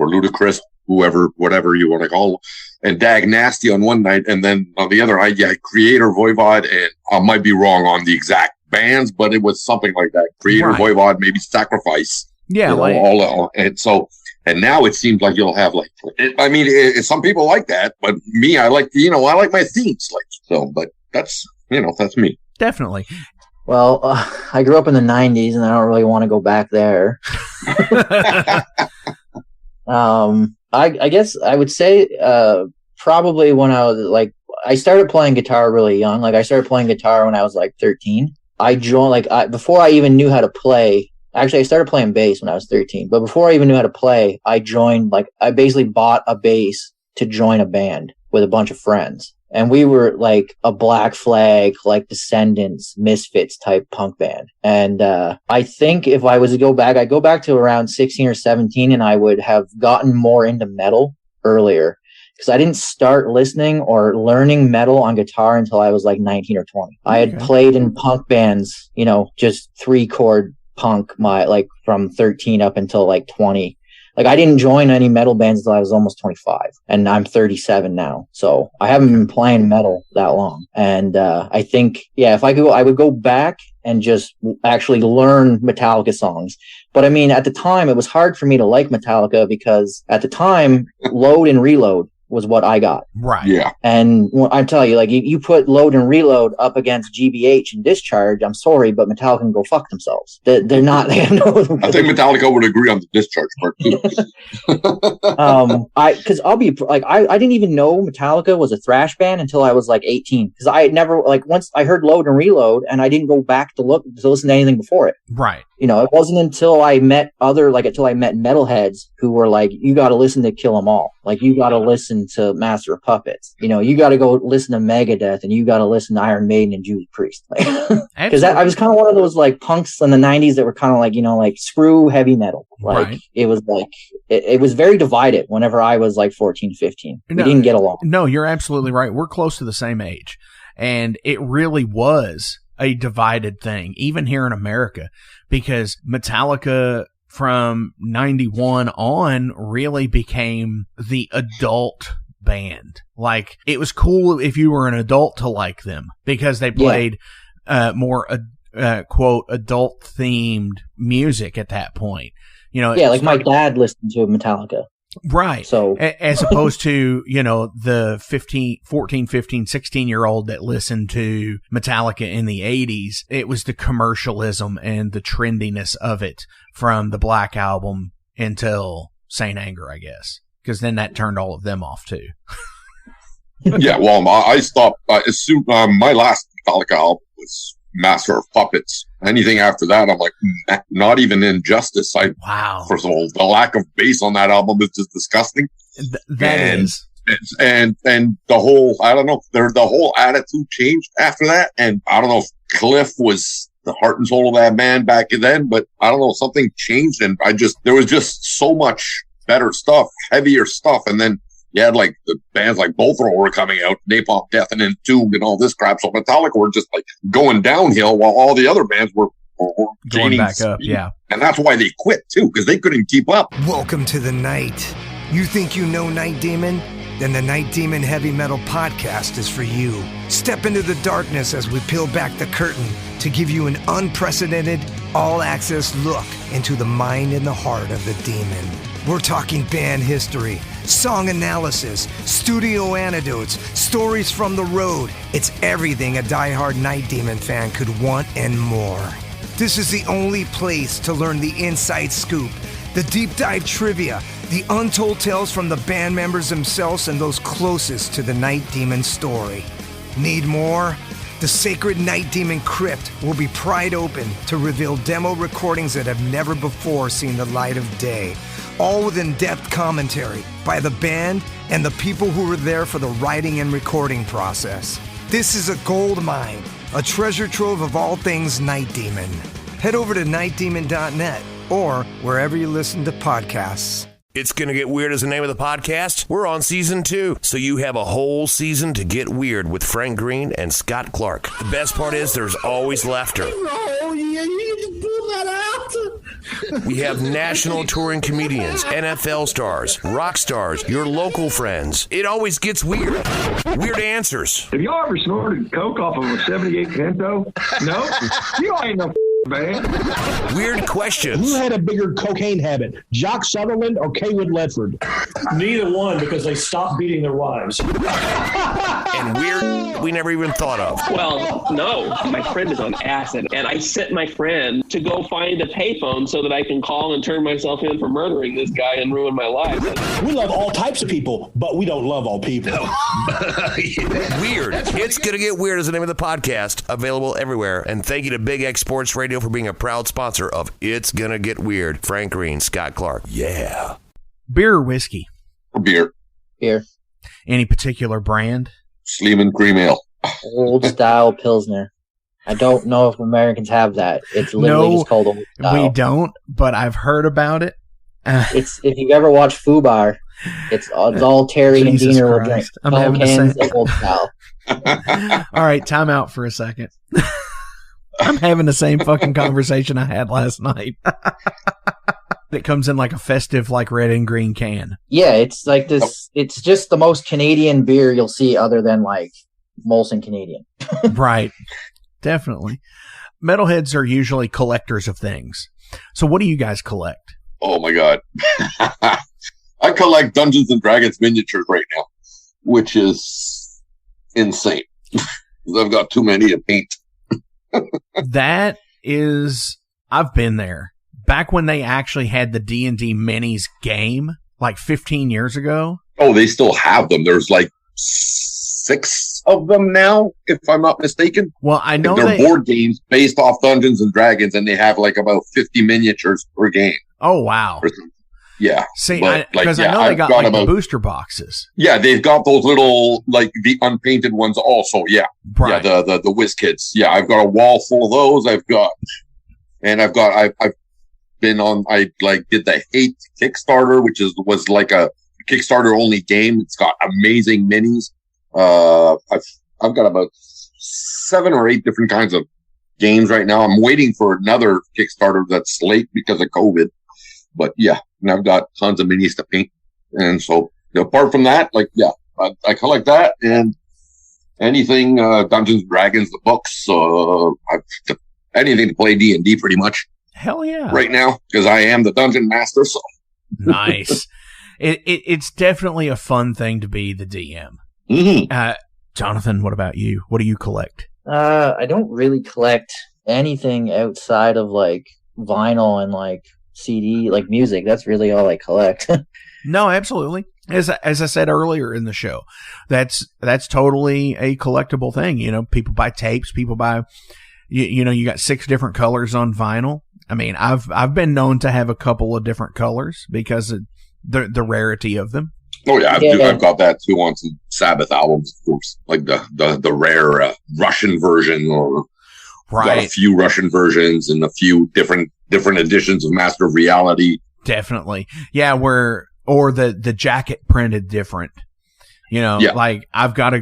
or Ludicrous, whatever you want to call them, and Dag Nasty on one night, and then on the other night you had Creator, Voivod, and I might be wrong on the exact bands, but it was something like that. Creator, right. Voivod, maybe Sacrifice. Yeah, all, and so. And now it seems like you'll have like, some people like that, but me, I like my themes, like, so, but that's me. Definitely. Well, I grew up in the 90s and I don't really want to go back there. I guess I would say, probably when I was like, I started playing guitar really young. Like I started playing guitar when I was like 13. I joined, before I even knew how to play. Actually, I started playing bass when I was 13, but before I even knew how to play, I basically bought a bass to join a band with a bunch of friends. And we were like a Black Flag, like Descendants, Misfits type punk band. And I think if I was to go back, I'd go back to around 16 or 17, and I would have gotten more into metal earlier. Because I didn't start listening or learning metal on guitar until I was like 19 or 20. I had played in punk bands, just 3-chord punk from 13 up until like 20. Like I didn't join any metal bands until I was almost 25, and I'm 37 now. So I haven't been playing metal that long. And I think, if I could go, I would go back and just actually learn Metallica songs. But I mean, at the time, it was hard for me to like Metallica because at the time, Load and Reload was what I got. Right. Yeah. And I tell you, like, you put Load and Reload up against GBH and Discharge, I'm sorry, but Metallica can go fuck themselves. They're not, they have no... I think Metallica would agree on the Discharge part too. Because I'll be like, I didn't even know Metallica was a thrash band until I was like 18. Because I had never, like, once I heard Load and Reload, and I didn't go back to listen to anything before it. Right. You know, it wasn't until I met metalheads who were like, you got to listen to Kill 'Em All. Like, you got to listen to Master of Puppets. You know, you got to go listen to Megadeth, and you got to listen to Iron Maiden and Judas Priest. Because I was kind of one of those like punks in the 90s that were kind of like, you know, like screw heavy metal. Like, right. It was like, it was very divided whenever I was like 14, 15. We didn't get along. No, you're absolutely right. We're close to the same age. And it really was a divided thing, even here in America, because Metallica from 91 on really became the adult band. Like, it was cool if you were an adult to like them because they played more quote adult themed music at that point. You know, like my dad listened to Metallica. Right. So as opposed to, you know, the 14, 15, 16-year-old that listened to Metallica in the 80s, it was the commercialism and the trendiness of it from the Black Album until Saint Anger, I guess. Because then that turned all of them off too. Yeah, well, I stopped. I assume my last Metallica album was Master of Puppets. Anything after that, I'm like, not even Injustice. Wow. First of all, the lack of bass on that album is just disgusting. And the whole, I don't know, the whole attitude changed after that. And I don't know if Cliff was the heart and soul of that band back then, but I don't know, something changed. And there was just so much better stuff, heavier stuff. And then you had like the bands like Bothrow were coming out, Napalm Death and Entombed and all this crap. So Metallica were just like going downhill while all the other bands were going back up. Yeah. And that's why they quit too, because they couldn't keep up. Welcome to the night. You think you know Night Demon? Then the Night Demon Heavy Metal Podcast is for you. Step into the darkness as we peel back the curtain to give you an unprecedented, all-access look into the mind and the heart of the demon. We're talking band history, song analysis, studio anecdotes, stories from the road. It's everything a diehard Night Demon fan could want and more. This is the only place to learn the inside scoop, the deep dive trivia, the untold tales from the band members themselves and those closest to the Night Demon story. Need more? The Sacred Night Demon Crypt will be pried open to reveal demo recordings that have never before seen the light of day. All with in-depth commentary by the band and the people who were there for the writing and recording process. This is a gold mine, a treasure trove of all things Night Demon. Head over to nightdemon.net or wherever you listen to podcasts. It's Gonna Get Weird is the name of the podcast. We're on season 2, so you have a whole season to get weird with Frank Green and Scott Clark. The best part is there's always laughter. Oh, yeah, you can pull that out. We have national touring comedians, NFL stars, rock stars, your local friends. It always gets weird. Weird answers. Have y'all ever snorted coke off of a 78 Pinto? No? You ain't no man. Weird questions. Who had a bigger cocaine habit, Jock Sutherland or Kaywood Ledford? Neither one, because they stopped beating their wives. And weird we never even thought of. Well, no. My friend is on acid, and I sent my friend to go find a payphone so that I can call and turn myself in for murdering this guy and ruin my life. We love all types of people, but we don't love all people. Weird. It's Gonna Get Weird is the name of the podcast, available everywhere. And thank you to Big X Sports Radio for being a proud sponsor of It's Gonna Get Weird. Frank Green, Scott Clark. Yeah. Beer or whiskey? Beer. Beer. Any particular brand? Sleeman Cream Ale. Old style Pilsner. I don't know if Americans have that. It's literally just called old style. We don't, but I've heard about it. It's if you've ever watched Fubar, it's all Terry and Diener will drink. I'm having cans of old style. All right, time out for a second. I'm having the same fucking conversation I had last night. It comes in like a festive, like red and green can. Yeah, it's like this. It's just the most Canadian beer you'll see, other than like Molson Canadian. Right, definitely. Metalheads are usually collectors of things. So, what do you guys collect? Oh my god, I collect Dungeons and Dragons miniatures right now. which is insane. I've got too many to paint. That is, I've been there. Back when they actually had the D&D Minis game, like 15 years ago. Oh, they still have them. There's like 6 of them now, if I'm not mistaken. Well, I know they're board games based off Dungeons and Dragons, and they have like about 50 miniatures per game. Oh, wow. Yeah. See, because I know they got like about, the booster boxes. Yeah, they've got those little, like the unpainted ones also. Yeah. Right. Yeah, the Whiz Kids. Yeah, I've got a wall full of those. I've been on, I like did the Hate Kickstarter, which was like a Kickstarter only game. It's got amazing minis. I've got about 7 or 8 different kinds of games right now. I'm waiting for another Kickstarter that's late because of COVID. But yeah, and I've got tons of minis to paint. And so apart from that, like, yeah, I collect that and anything, Dungeons and Dragons, the books, anything to play D&D pretty much. Hell yeah. Right now, because I am the dungeon master. So nice. It's definitely a fun thing to be the DM. Mm-hmm. Jonathan, what about you? What do you collect? I don't really collect anything outside of like vinyl and like CD, like music. That's really all I collect. No, absolutely. As I said earlier in the show, that's totally a collectible thing. You know, people buy tapes, people buy, you know, you got 6 different colors on vinyl. I mean, I've been known to have a couple of different colors because of the rarity of them. Oh yeah, I've got that too on some Sabbath albums, of course, like the rare Russian version, or got a few Russian versions and a few different editions of Master of Reality. Definitely, yeah. Or the jacket printed different. You know, like I've got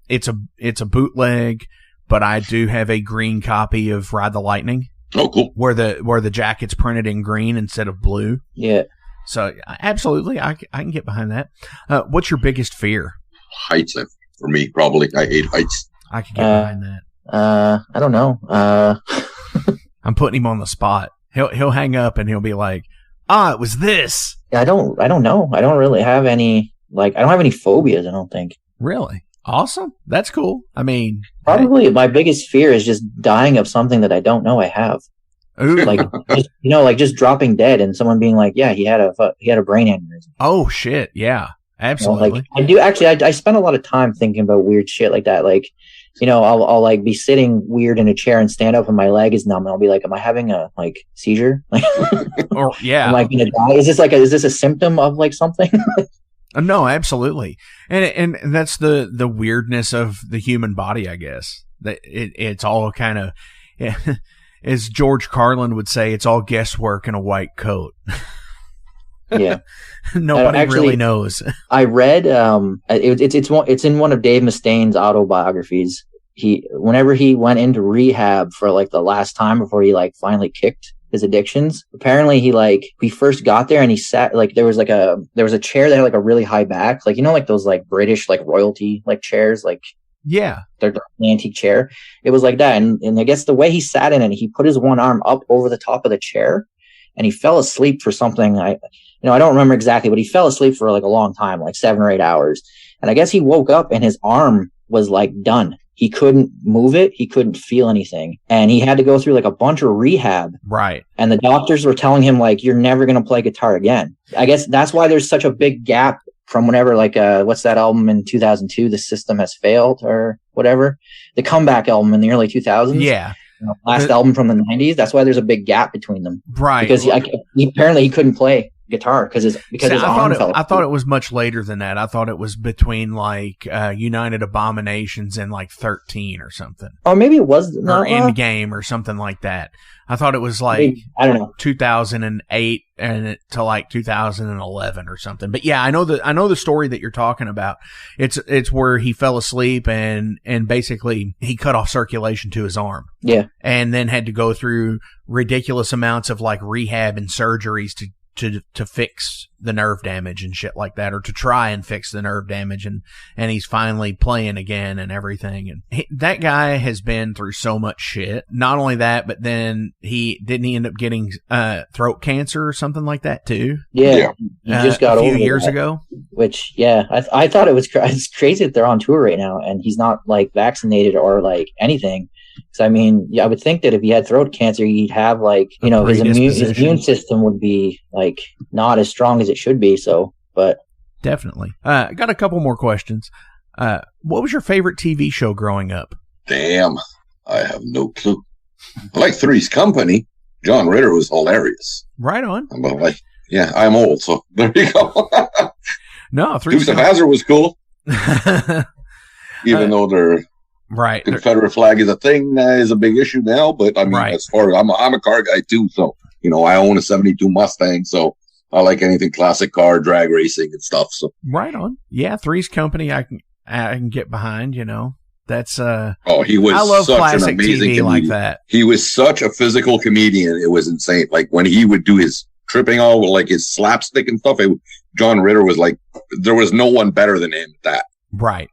it's a bootleg, but I do have a green copy of Ride the Lightning. Oh, cool. Where the jacket's printed in green instead of blue. Yeah. So absolutely, I can get behind that. What's your biggest fear? Heights, for me, probably. I hate heights. I can get behind that. I don't know. I'm putting him on the spot. He'll hang up and he'll be like, it was this. I don't know. I don't really have any, like, I don't have any phobias, I don't think. Really? Awesome. That's cool. I mean, probably my biggest fear is just dying of something that I don't know I have. Ooh. Like, just dropping dead and someone being like, yeah, he had a brain aneurysm. Oh shit. Yeah, absolutely. You know, like, I do actually, I spend a lot of time thinking about weird shit like that. Like, you know, I'll like be sitting weird in a chair and stand up and my leg is numb and I'll be like, am I having a like seizure? Or yeah. Am I gonna die? Is this a symptom of like something? No, absolutely. And that's the weirdness of the human body, I guess. That it's all kind of, as George Carlin would say, it's all guesswork in a white coat. Yeah. Nobody really knows. I read it's in one of Dave Mustaine's autobiographies. Whenever he went into rehab for like the last time before he like finally kicked his addictions, apparently he first got there and he sat, like there was a chair that had like a really high back, like, you know, like those like British like royalty like chairs, like, yeah, they're an antique chair. It was like that, and I guess the way he sat in it, he put his one arm up over the top of the chair and he fell asleep for something. I don't remember exactly, but he fell asleep for like a long time, like 7 or 8 hours. And I guess he woke up and his arm was like done. He couldn't move it. He couldn't feel anything. And he had to go through like a bunch of rehab. Right. And the doctors were telling him like, you're never going to play guitar again. I guess that's why there's such a big gap from whenever, like, what's that album in 2002? The System Has Failed or whatever. The comeback album in the early 2000s. Yeah. Last album from the 90s. That's why there's a big gap between them. Right. Because apparently he couldn't play guitar because his arm fell. I thought it was much later than that. I thought it was between like United Abominations and like 13 or something. Or maybe it was or Endgame or something like that. I thought it was like, maybe, I don't know, 2008 and to like 2011 or something. But yeah, I know the story that you're talking about. It's where he fell asleep and basically he cut off circulation to his arm. Yeah. And then had to go through ridiculous amounts of like rehab and surgeries to fix the nerve damage and shit like that, or to try and fix the nerve damage, and he's finally playing again and everything. And that guy has been through so much shit. Not only that, but then he end up getting throat cancer or something like that too. Yeah, he just got a few over years that. ago. Which, yeah, I thought it's crazy that they're on tour right now and he's not like vaccinated or like anything. Because I mean, I would think that if he had throat cancer, he'd have like, you know, his immune system would be like not as strong as it should be. So, but definitely. I got a couple more questions. What was your favorite TV show growing up? Damn, I have no clue. I like Three's Company. John Ritter was hilarious. Right on. But like, yeah, I'm old, so there you go. No, Dukes of Hazzard was cool. Even though they're right, Confederate flag is a thing, is a big issue now. But I mean, as far as I'm a car guy too, so you know, I own a '72 Mustang, so I like anything classic car, drag racing, and stuff. So right on, yeah. Three's Company, I can get behind. You know, that's he was. I love such classic an amazing TV comedian. like that. He was such a physical comedian; it was insane. Like when he would do his tripping all like his slapstick and stuff. John Ritter was like, there was no one better than him at that. Right.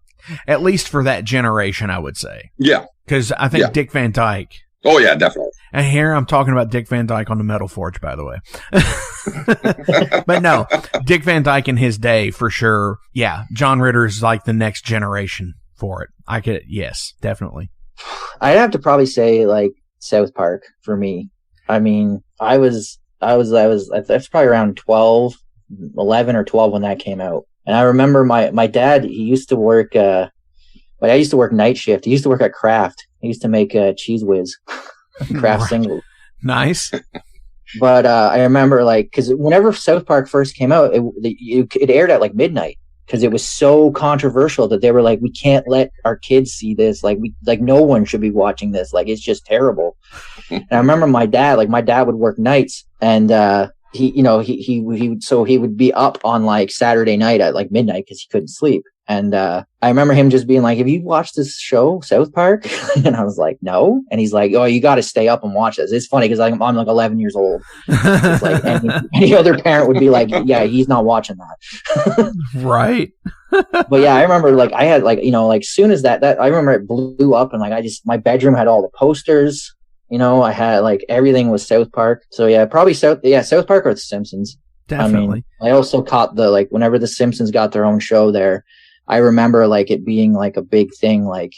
At least for that generation, I would say. Yeah. Because I think Dick Van Dyke. Oh, yeah, definitely. And here I'm talking about Dick Van Dyke on the Metal Forge, by the way. But no, Dick Van Dyke in his day, for sure. Yeah, John Ritter is like the next generation for it. Yes, definitely. I'd have to probably say like South Park for me. I mean, I was probably around 11 or 12 when that came out. And I remember my dad, he used to work, I used to work night shift. He used to work at Kraft. He used to make Cheese Whiz, Kraft singles. Nice. But I remember like, cause whenever South Park first came out, it aired at like midnight. Cause it was so controversial that they were like, we can't let our kids see this. Like no one should be watching this. Like, it's just terrible. And I remember my dad would work nights and, he would be up on like Saturday night at like midnight because he couldn't sleep. And I remember him just being like, have you watched this show, South Park? And I was like, no. And he's like, oh, you got to stay up and watch this. It's funny because I'm like 11 years old. It's like any other parent would be like, yeah, he's not watching that. Right. But yeah, I remember like I had like, you know, like soon as that I remember it blew up and like my bedroom had all the posters. You know, I had like everything was South Park. So yeah, probably South Park or The Simpsons. Definitely. I mean, I also caught whenever The Simpsons got their own show there, I remember like it being like a big thing. Like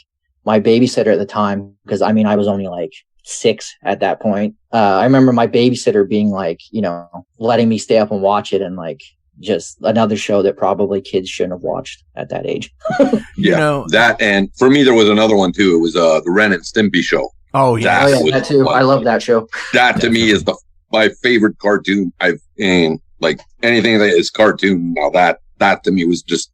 my babysitter at the time, because I mean, I was only like 6 at that point. I remember my babysitter being like, you know, letting me stay up and watch it and like just another show that probably kids shouldn't have watched at that age. You know, that, and for me, there was another one too. It was the Ren and Stimpy show. Oh yeah, that too. I love that show. That to me is my favorite cartoon like anything that is cartoon. Now that to me was just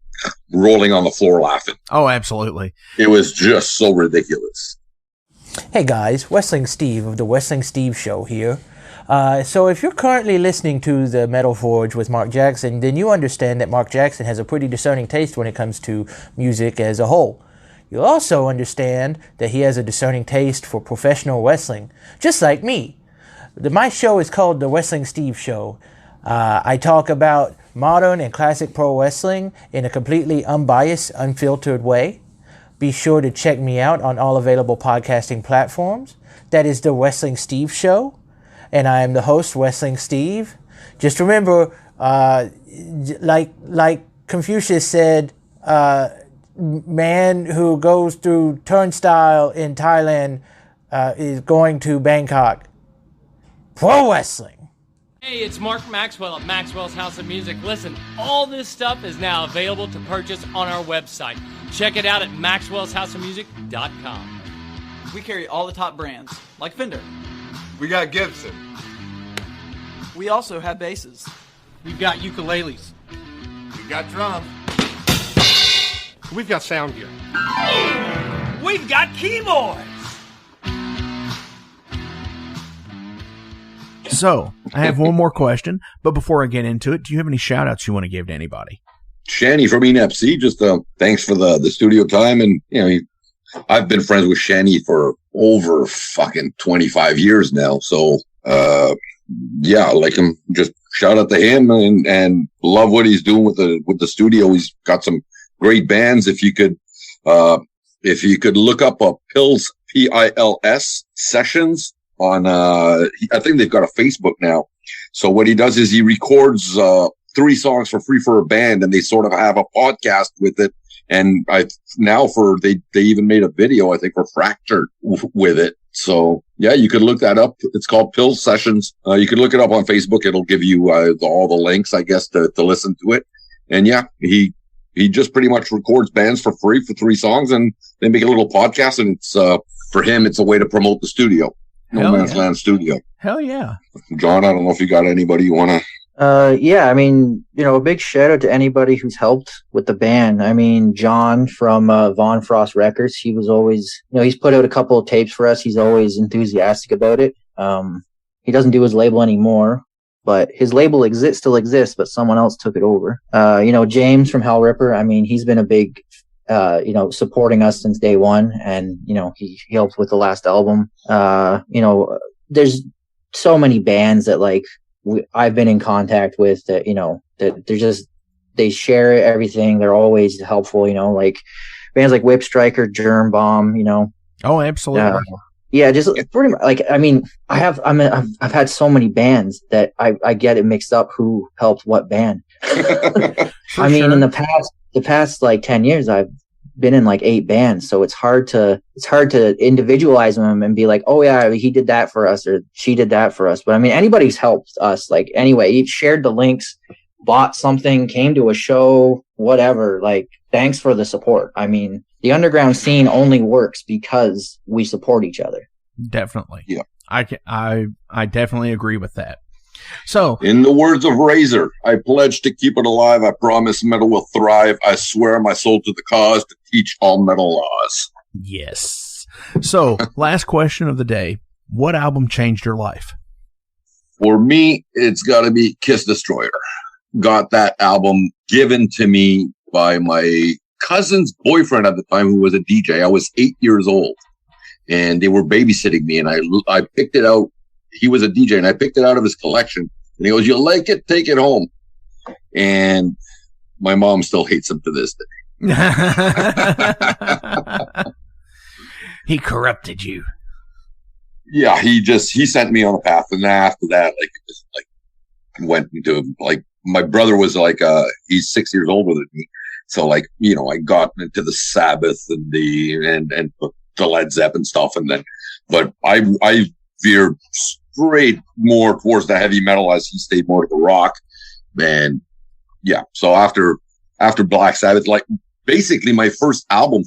rolling on the floor laughing. Oh, absolutely. It was just so ridiculous. Hey guys, Wrestling Steve of the Wrestling Steve Show here. So if you're currently listening to the Metal Forge with Mark Jackson, then you understand that Mark Jackson has a pretty discerning taste when it comes to music as a whole. You'll also understand that he has a discerning taste for professional wrestling, just like me. My show is called The Wrestling Steve Show. I talk about modern and classic pro wrestling in a completely unbiased, unfiltered way. Be sure to check me out on all available podcasting platforms. That is The Wrestling Steve Show. And I am the host, Wrestling Steve. Just remember, like Confucius said, man who goes through turnstile in Thailand is going to Bangkok. Pro wrestling. Hey, it's Mark Maxwell at Maxwell's House of Music. Listen, all this stuff is now available to purchase on our website. Check it out at maxwellshouseofmusic.com. We carry all the top brands, like Fender. We got Gibson. We also have basses. We've got ukuleles. We got drums. We've got sound gear. We've got keyboards. So, I have one more question, but before I get into it, do you have any shout-outs you want to give to anybody? Shanny from ENFC, just thanks for the studio time. And, you know, I've been friends with Shanny for over fucking 25 years now. So, yeah, like him, just shout out to him and love what he's doing with the studio. He's got some great bands. If you could look up Pills, PILS sessions on, I think they've got a Facebook now. So what he does is he records, 3 songs for free for a band, and they sort of have a podcast with it. And they even made a video, I think, for Fractured with it. So yeah, you could look that up. It's called Pills Sessions. You can look it up on Facebook. It'll give you all the links, I guess, to listen to it. And yeah, he just pretty much records bands for free for 3 songs, and they make a little podcast. And it's for him, it's a way to promote the studio, No Man's Land Studio. Hell yeah, John. I don't know if you got anybody you want to. Yeah, I mean, a big shout out to anybody who's helped with the band. I mean, John from Von Frost Records, he was always, he's put out a couple of tapes for us. He's always enthusiastic about it. He doesn't do his label anymore, but his label still exists, but someone else took it over. James from Hell Ripper, I mean, he's been a big, supporting us since day one, and, he helped with the last album. There's so many bands that, like, I've been in contact with that, that they share everything. They're always helpful, like bands like Whip Striker, Germ Bomb, Oh, absolutely. Yeah, just pretty much. Like, I mean, I've had so many bands that I get it mixed up who helped what band. I mean, in the past like 10 years, I've been in like 8 bands, so it's hard to individualize them and be like, oh yeah, he did that for us or she did that for us. But I mean, anybody's helped us, like, anyway, each shared the links, bought something, came to a show, whatever. Like, thanks for the support. I mean, the underground scene only works because we support each other. Definitely. Yeah. I definitely agree with that. So, in the words of Razor, I pledge to keep it alive. I promise metal will thrive. I swear my soul to the cause to teach all metal laws. Yes. So, last question of the day. What album changed your life? For me, it's got to be Kiss Destroyer. Got that album given to me by my cousin's boyfriend at the time, who was a DJ. I was 8 years old, and they were babysitting me, and I picked it out. He was a DJ, and I picked it out of his collection. And he goes, "You like it? Take it home." And my mom still hates him to this day. He corrupted you. Yeah, he sent me on a path. And after that, like, it just like went into, like, my brother was like, he's 6 years older than me. So, like, I got into the Sabbath and the Led Zeppelin stuff. And then, but I veered straight more towards the heavy metal as he stayed more to the rock. And yeah, so after Black Sabbath, like, basically my first album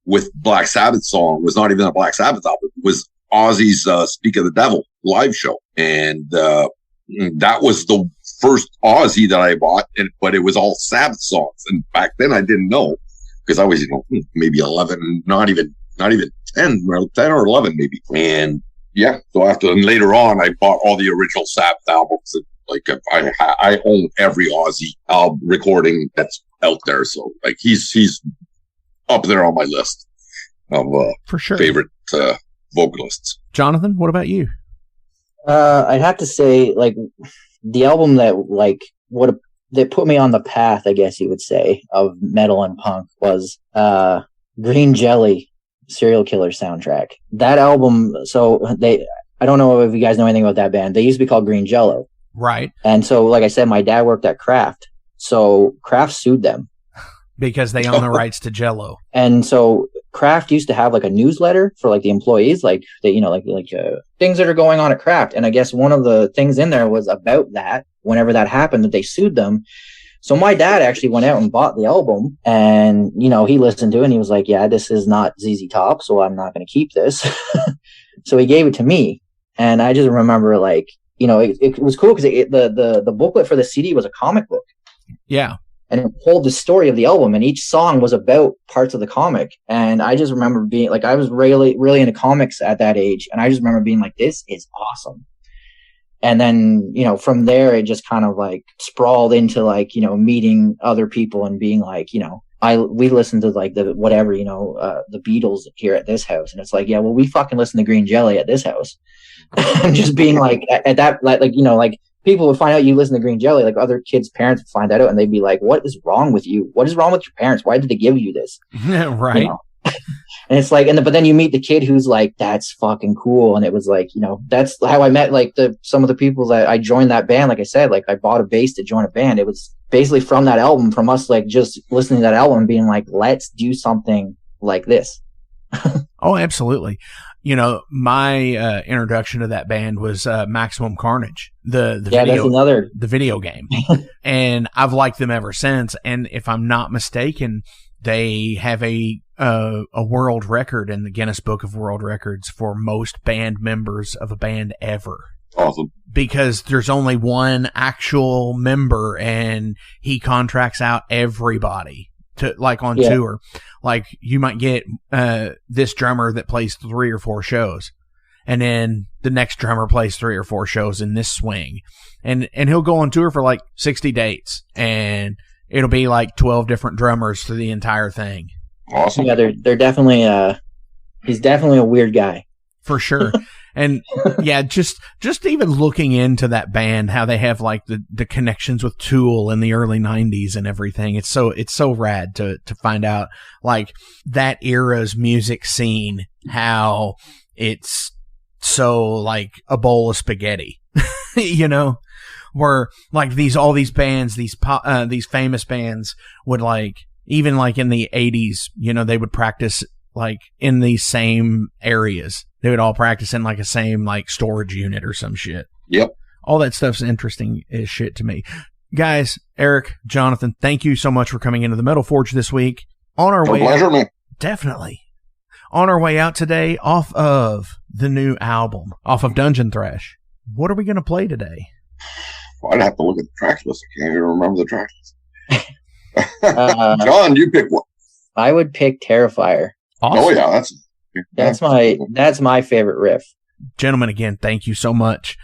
with Black Sabbath song was not even a Black Sabbath album. It was Ozzy's Speak of the Devil live show. And that was the first Ozzy that I bought, but it was all Sabbath songs. And back then I didn't know, because I was, maybe 11, not even 10 or 11 maybe. And yeah, so later on, I bought all the original Sabbath albums. And, like, I own every Ozzy album recording that's out there. So, like, he's up there on my list of for sure favorite vocalists. Jonathan, what about you? I'd have to say, like, the album that put me on the path, I guess you would say, of metal and punk was Green Jelly Serial Killer soundtrack. That album, I don't know if you guys know anything about that band. They used to be called Green Jello. Right. And so, like I said, my dad worked at Kraft. So Kraft sued them. Because they own the rights to Jello. And so Kraft used to have like a newsletter for like the employees, like they, things that are going on at Kraft. And I guess one of the things in there was about that, whenever that happened, that they sued them. So my dad actually went out and bought the album, and, he listened to it and he was like, yeah, this is not ZZ Top, so I'm not going to keep this. So he gave it to me. And I just remember, like, it was cool because the booklet for the CD was a comic book. Yeah. And it told the story of the album, and each song was about parts of the comic. And I just remember being like, I was really, really into comics at that age. And I just remember being like, this is awesome. And then, from there, it just kind of like sprawled into like, meeting other people and being like, we listen to like the whatever, the Beatles here at this house, and it's like, yeah, well, we fucking listen to Green Jelly at this house. And just being like at that, like people would find out you listen to Green Jelly, like other kids' parents would find that out, and they'd be like, what is wrong with you? What is wrong with your parents? Why did they give you this? Right. And it's like, but then you meet the kid who's like, that's fucking cool. And it was like, that's how I met like some of the people that I joined that band. Like I said, like I bought a bass to join a band. It was basically from that album, from us, like just listening to that album and being like, let's do something like this. Oh, absolutely. My introduction to that band was Maximum Carnage, the video game. And I've liked them ever since. And if I'm not mistaken, they have a world record in the Guinness Book of World Records for most band members of a band ever. Awesome. Because there's only one actual member, and he contracts out everybody to on tour. Like you might get this drummer that plays 3 or 4 shows, and then the next drummer plays 3 or 4 shows in this swing, and he'll go on tour for like 60 dates, and it'll be like 12 different drummers for the entire thing. Awesome. Yeah, they're definitely he's definitely a weird guy. For sure. And yeah, just even looking into that band, how they have like the connections with Tool in the early 90s and everything. It's so rad to find out like that era's music scene, how it's so like a bowl of spaghetti, where like all these bands, these famous bands would like, even like in the 80s, they would practice like in these same areas. They would all practice in like a same like storage unit or some shit. Yep. All that stuff's interesting as shit to me. Guys, Eric, Jonathan, thank you so much for coming into the Metal Forge this week. On our way pleasure, out, man. Definitely. On our way out today, off of the new album, off of Dungeon Thrash. What are we going to play today? Well, I'd have to look at the track list. I can't even remember the track list. John, you pick one. I would pick Terrifier. Awesome. Oh yeah, that's my favorite riff. Gentlemen, again, thank you so much.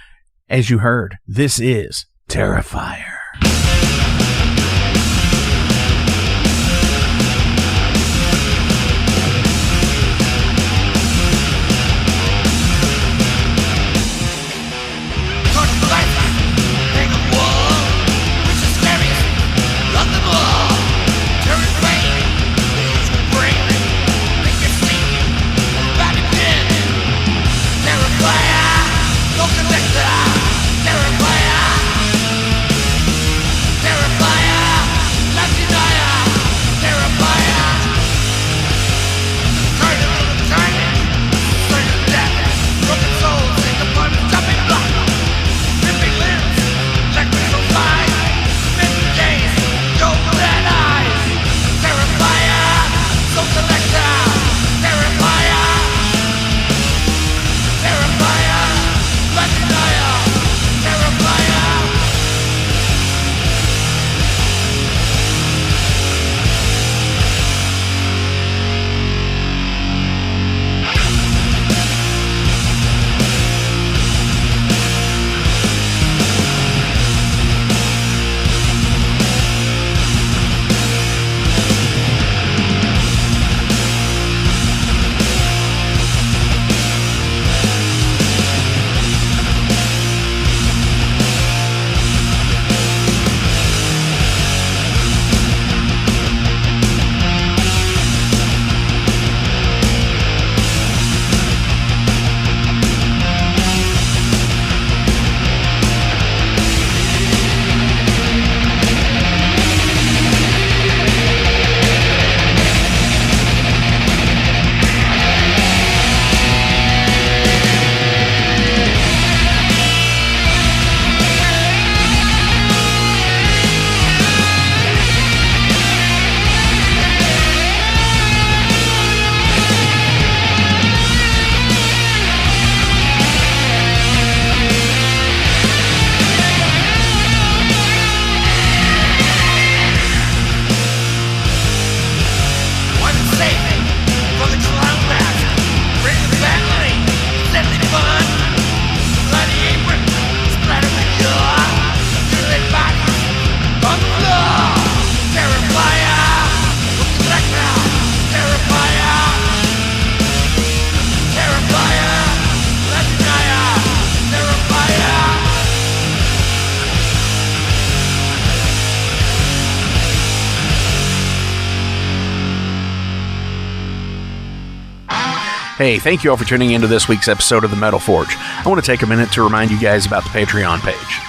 As you heard, this is Terrifier. Hey, thank you all for tuning into this week's episode of The Metal Forge. I want to take a minute to remind you guys about the Patreon page.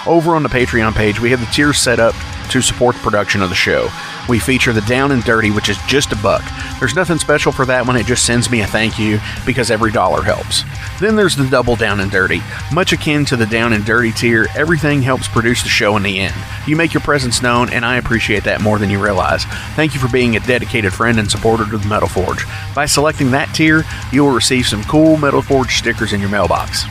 Over on the Patreon page, we have the tiers set up to support the production of the show. We feature the Down and Dirty, which is just $1. There's nothing special for that one, it just sends me a thank you, because every dollar helps. Then there's the Double Down and Dirty. Much akin to the Down and Dirty tier, everything helps produce the show in the end. You make your presence known, and I appreciate that more than you realize. Thank you for being a dedicated friend and supporter of the Metal Forge. By selecting that tier, you will receive some cool Metal Forge stickers in your mailbox.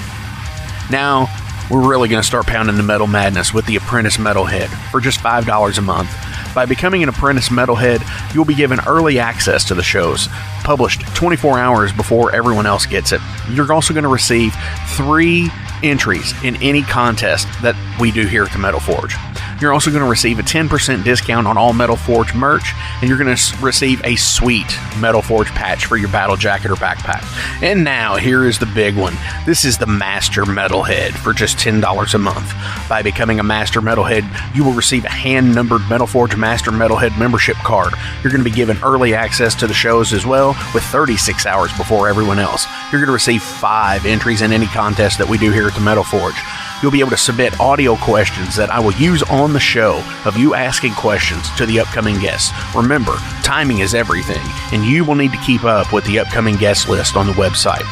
Now, we're really going to start pounding the metal madness with the Apprentice Metalhead for just $5 a month. By becoming an Apprentice Metalhead, you'll be given early access to the shows, published 24 hours before everyone else gets it. You're also going to receive 3 entries in any contest that we do here at the Metal Forge. You're also going to receive a 10% discount on all Metal Forge merch, and you're going to receive a sweet Metal Forge patch for your battle jacket or backpack. And now, here is the big one. This is the Master Metalhead for just $10 a month. By becoming a Master Metalhead, you will receive a hand-numbered Metal Forge Master Metalhead membership card. You're going to be given early access to the shows as well, with 36 hours before everyone else. You're going to receive 5 entries in any contest that we do here at the Metal Forge. You'll be able to submit audio questions that I will use on the show of you asking questions to the upcoming guests. Remember, timing is everything, and you will need to keep up with the upcoming guest list on the website.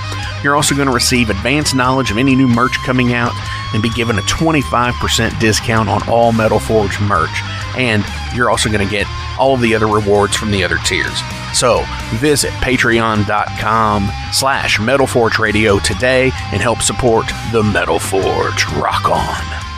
You're also going to receive advanced knowledge of any new merch coming out and be given a 25% discount on all Metal Forge merch. And you're also going to get all of the other rewards from the other tiers. So visit patreon.com/Metal Forge Radio today and help support the Metal Forge. Rock on.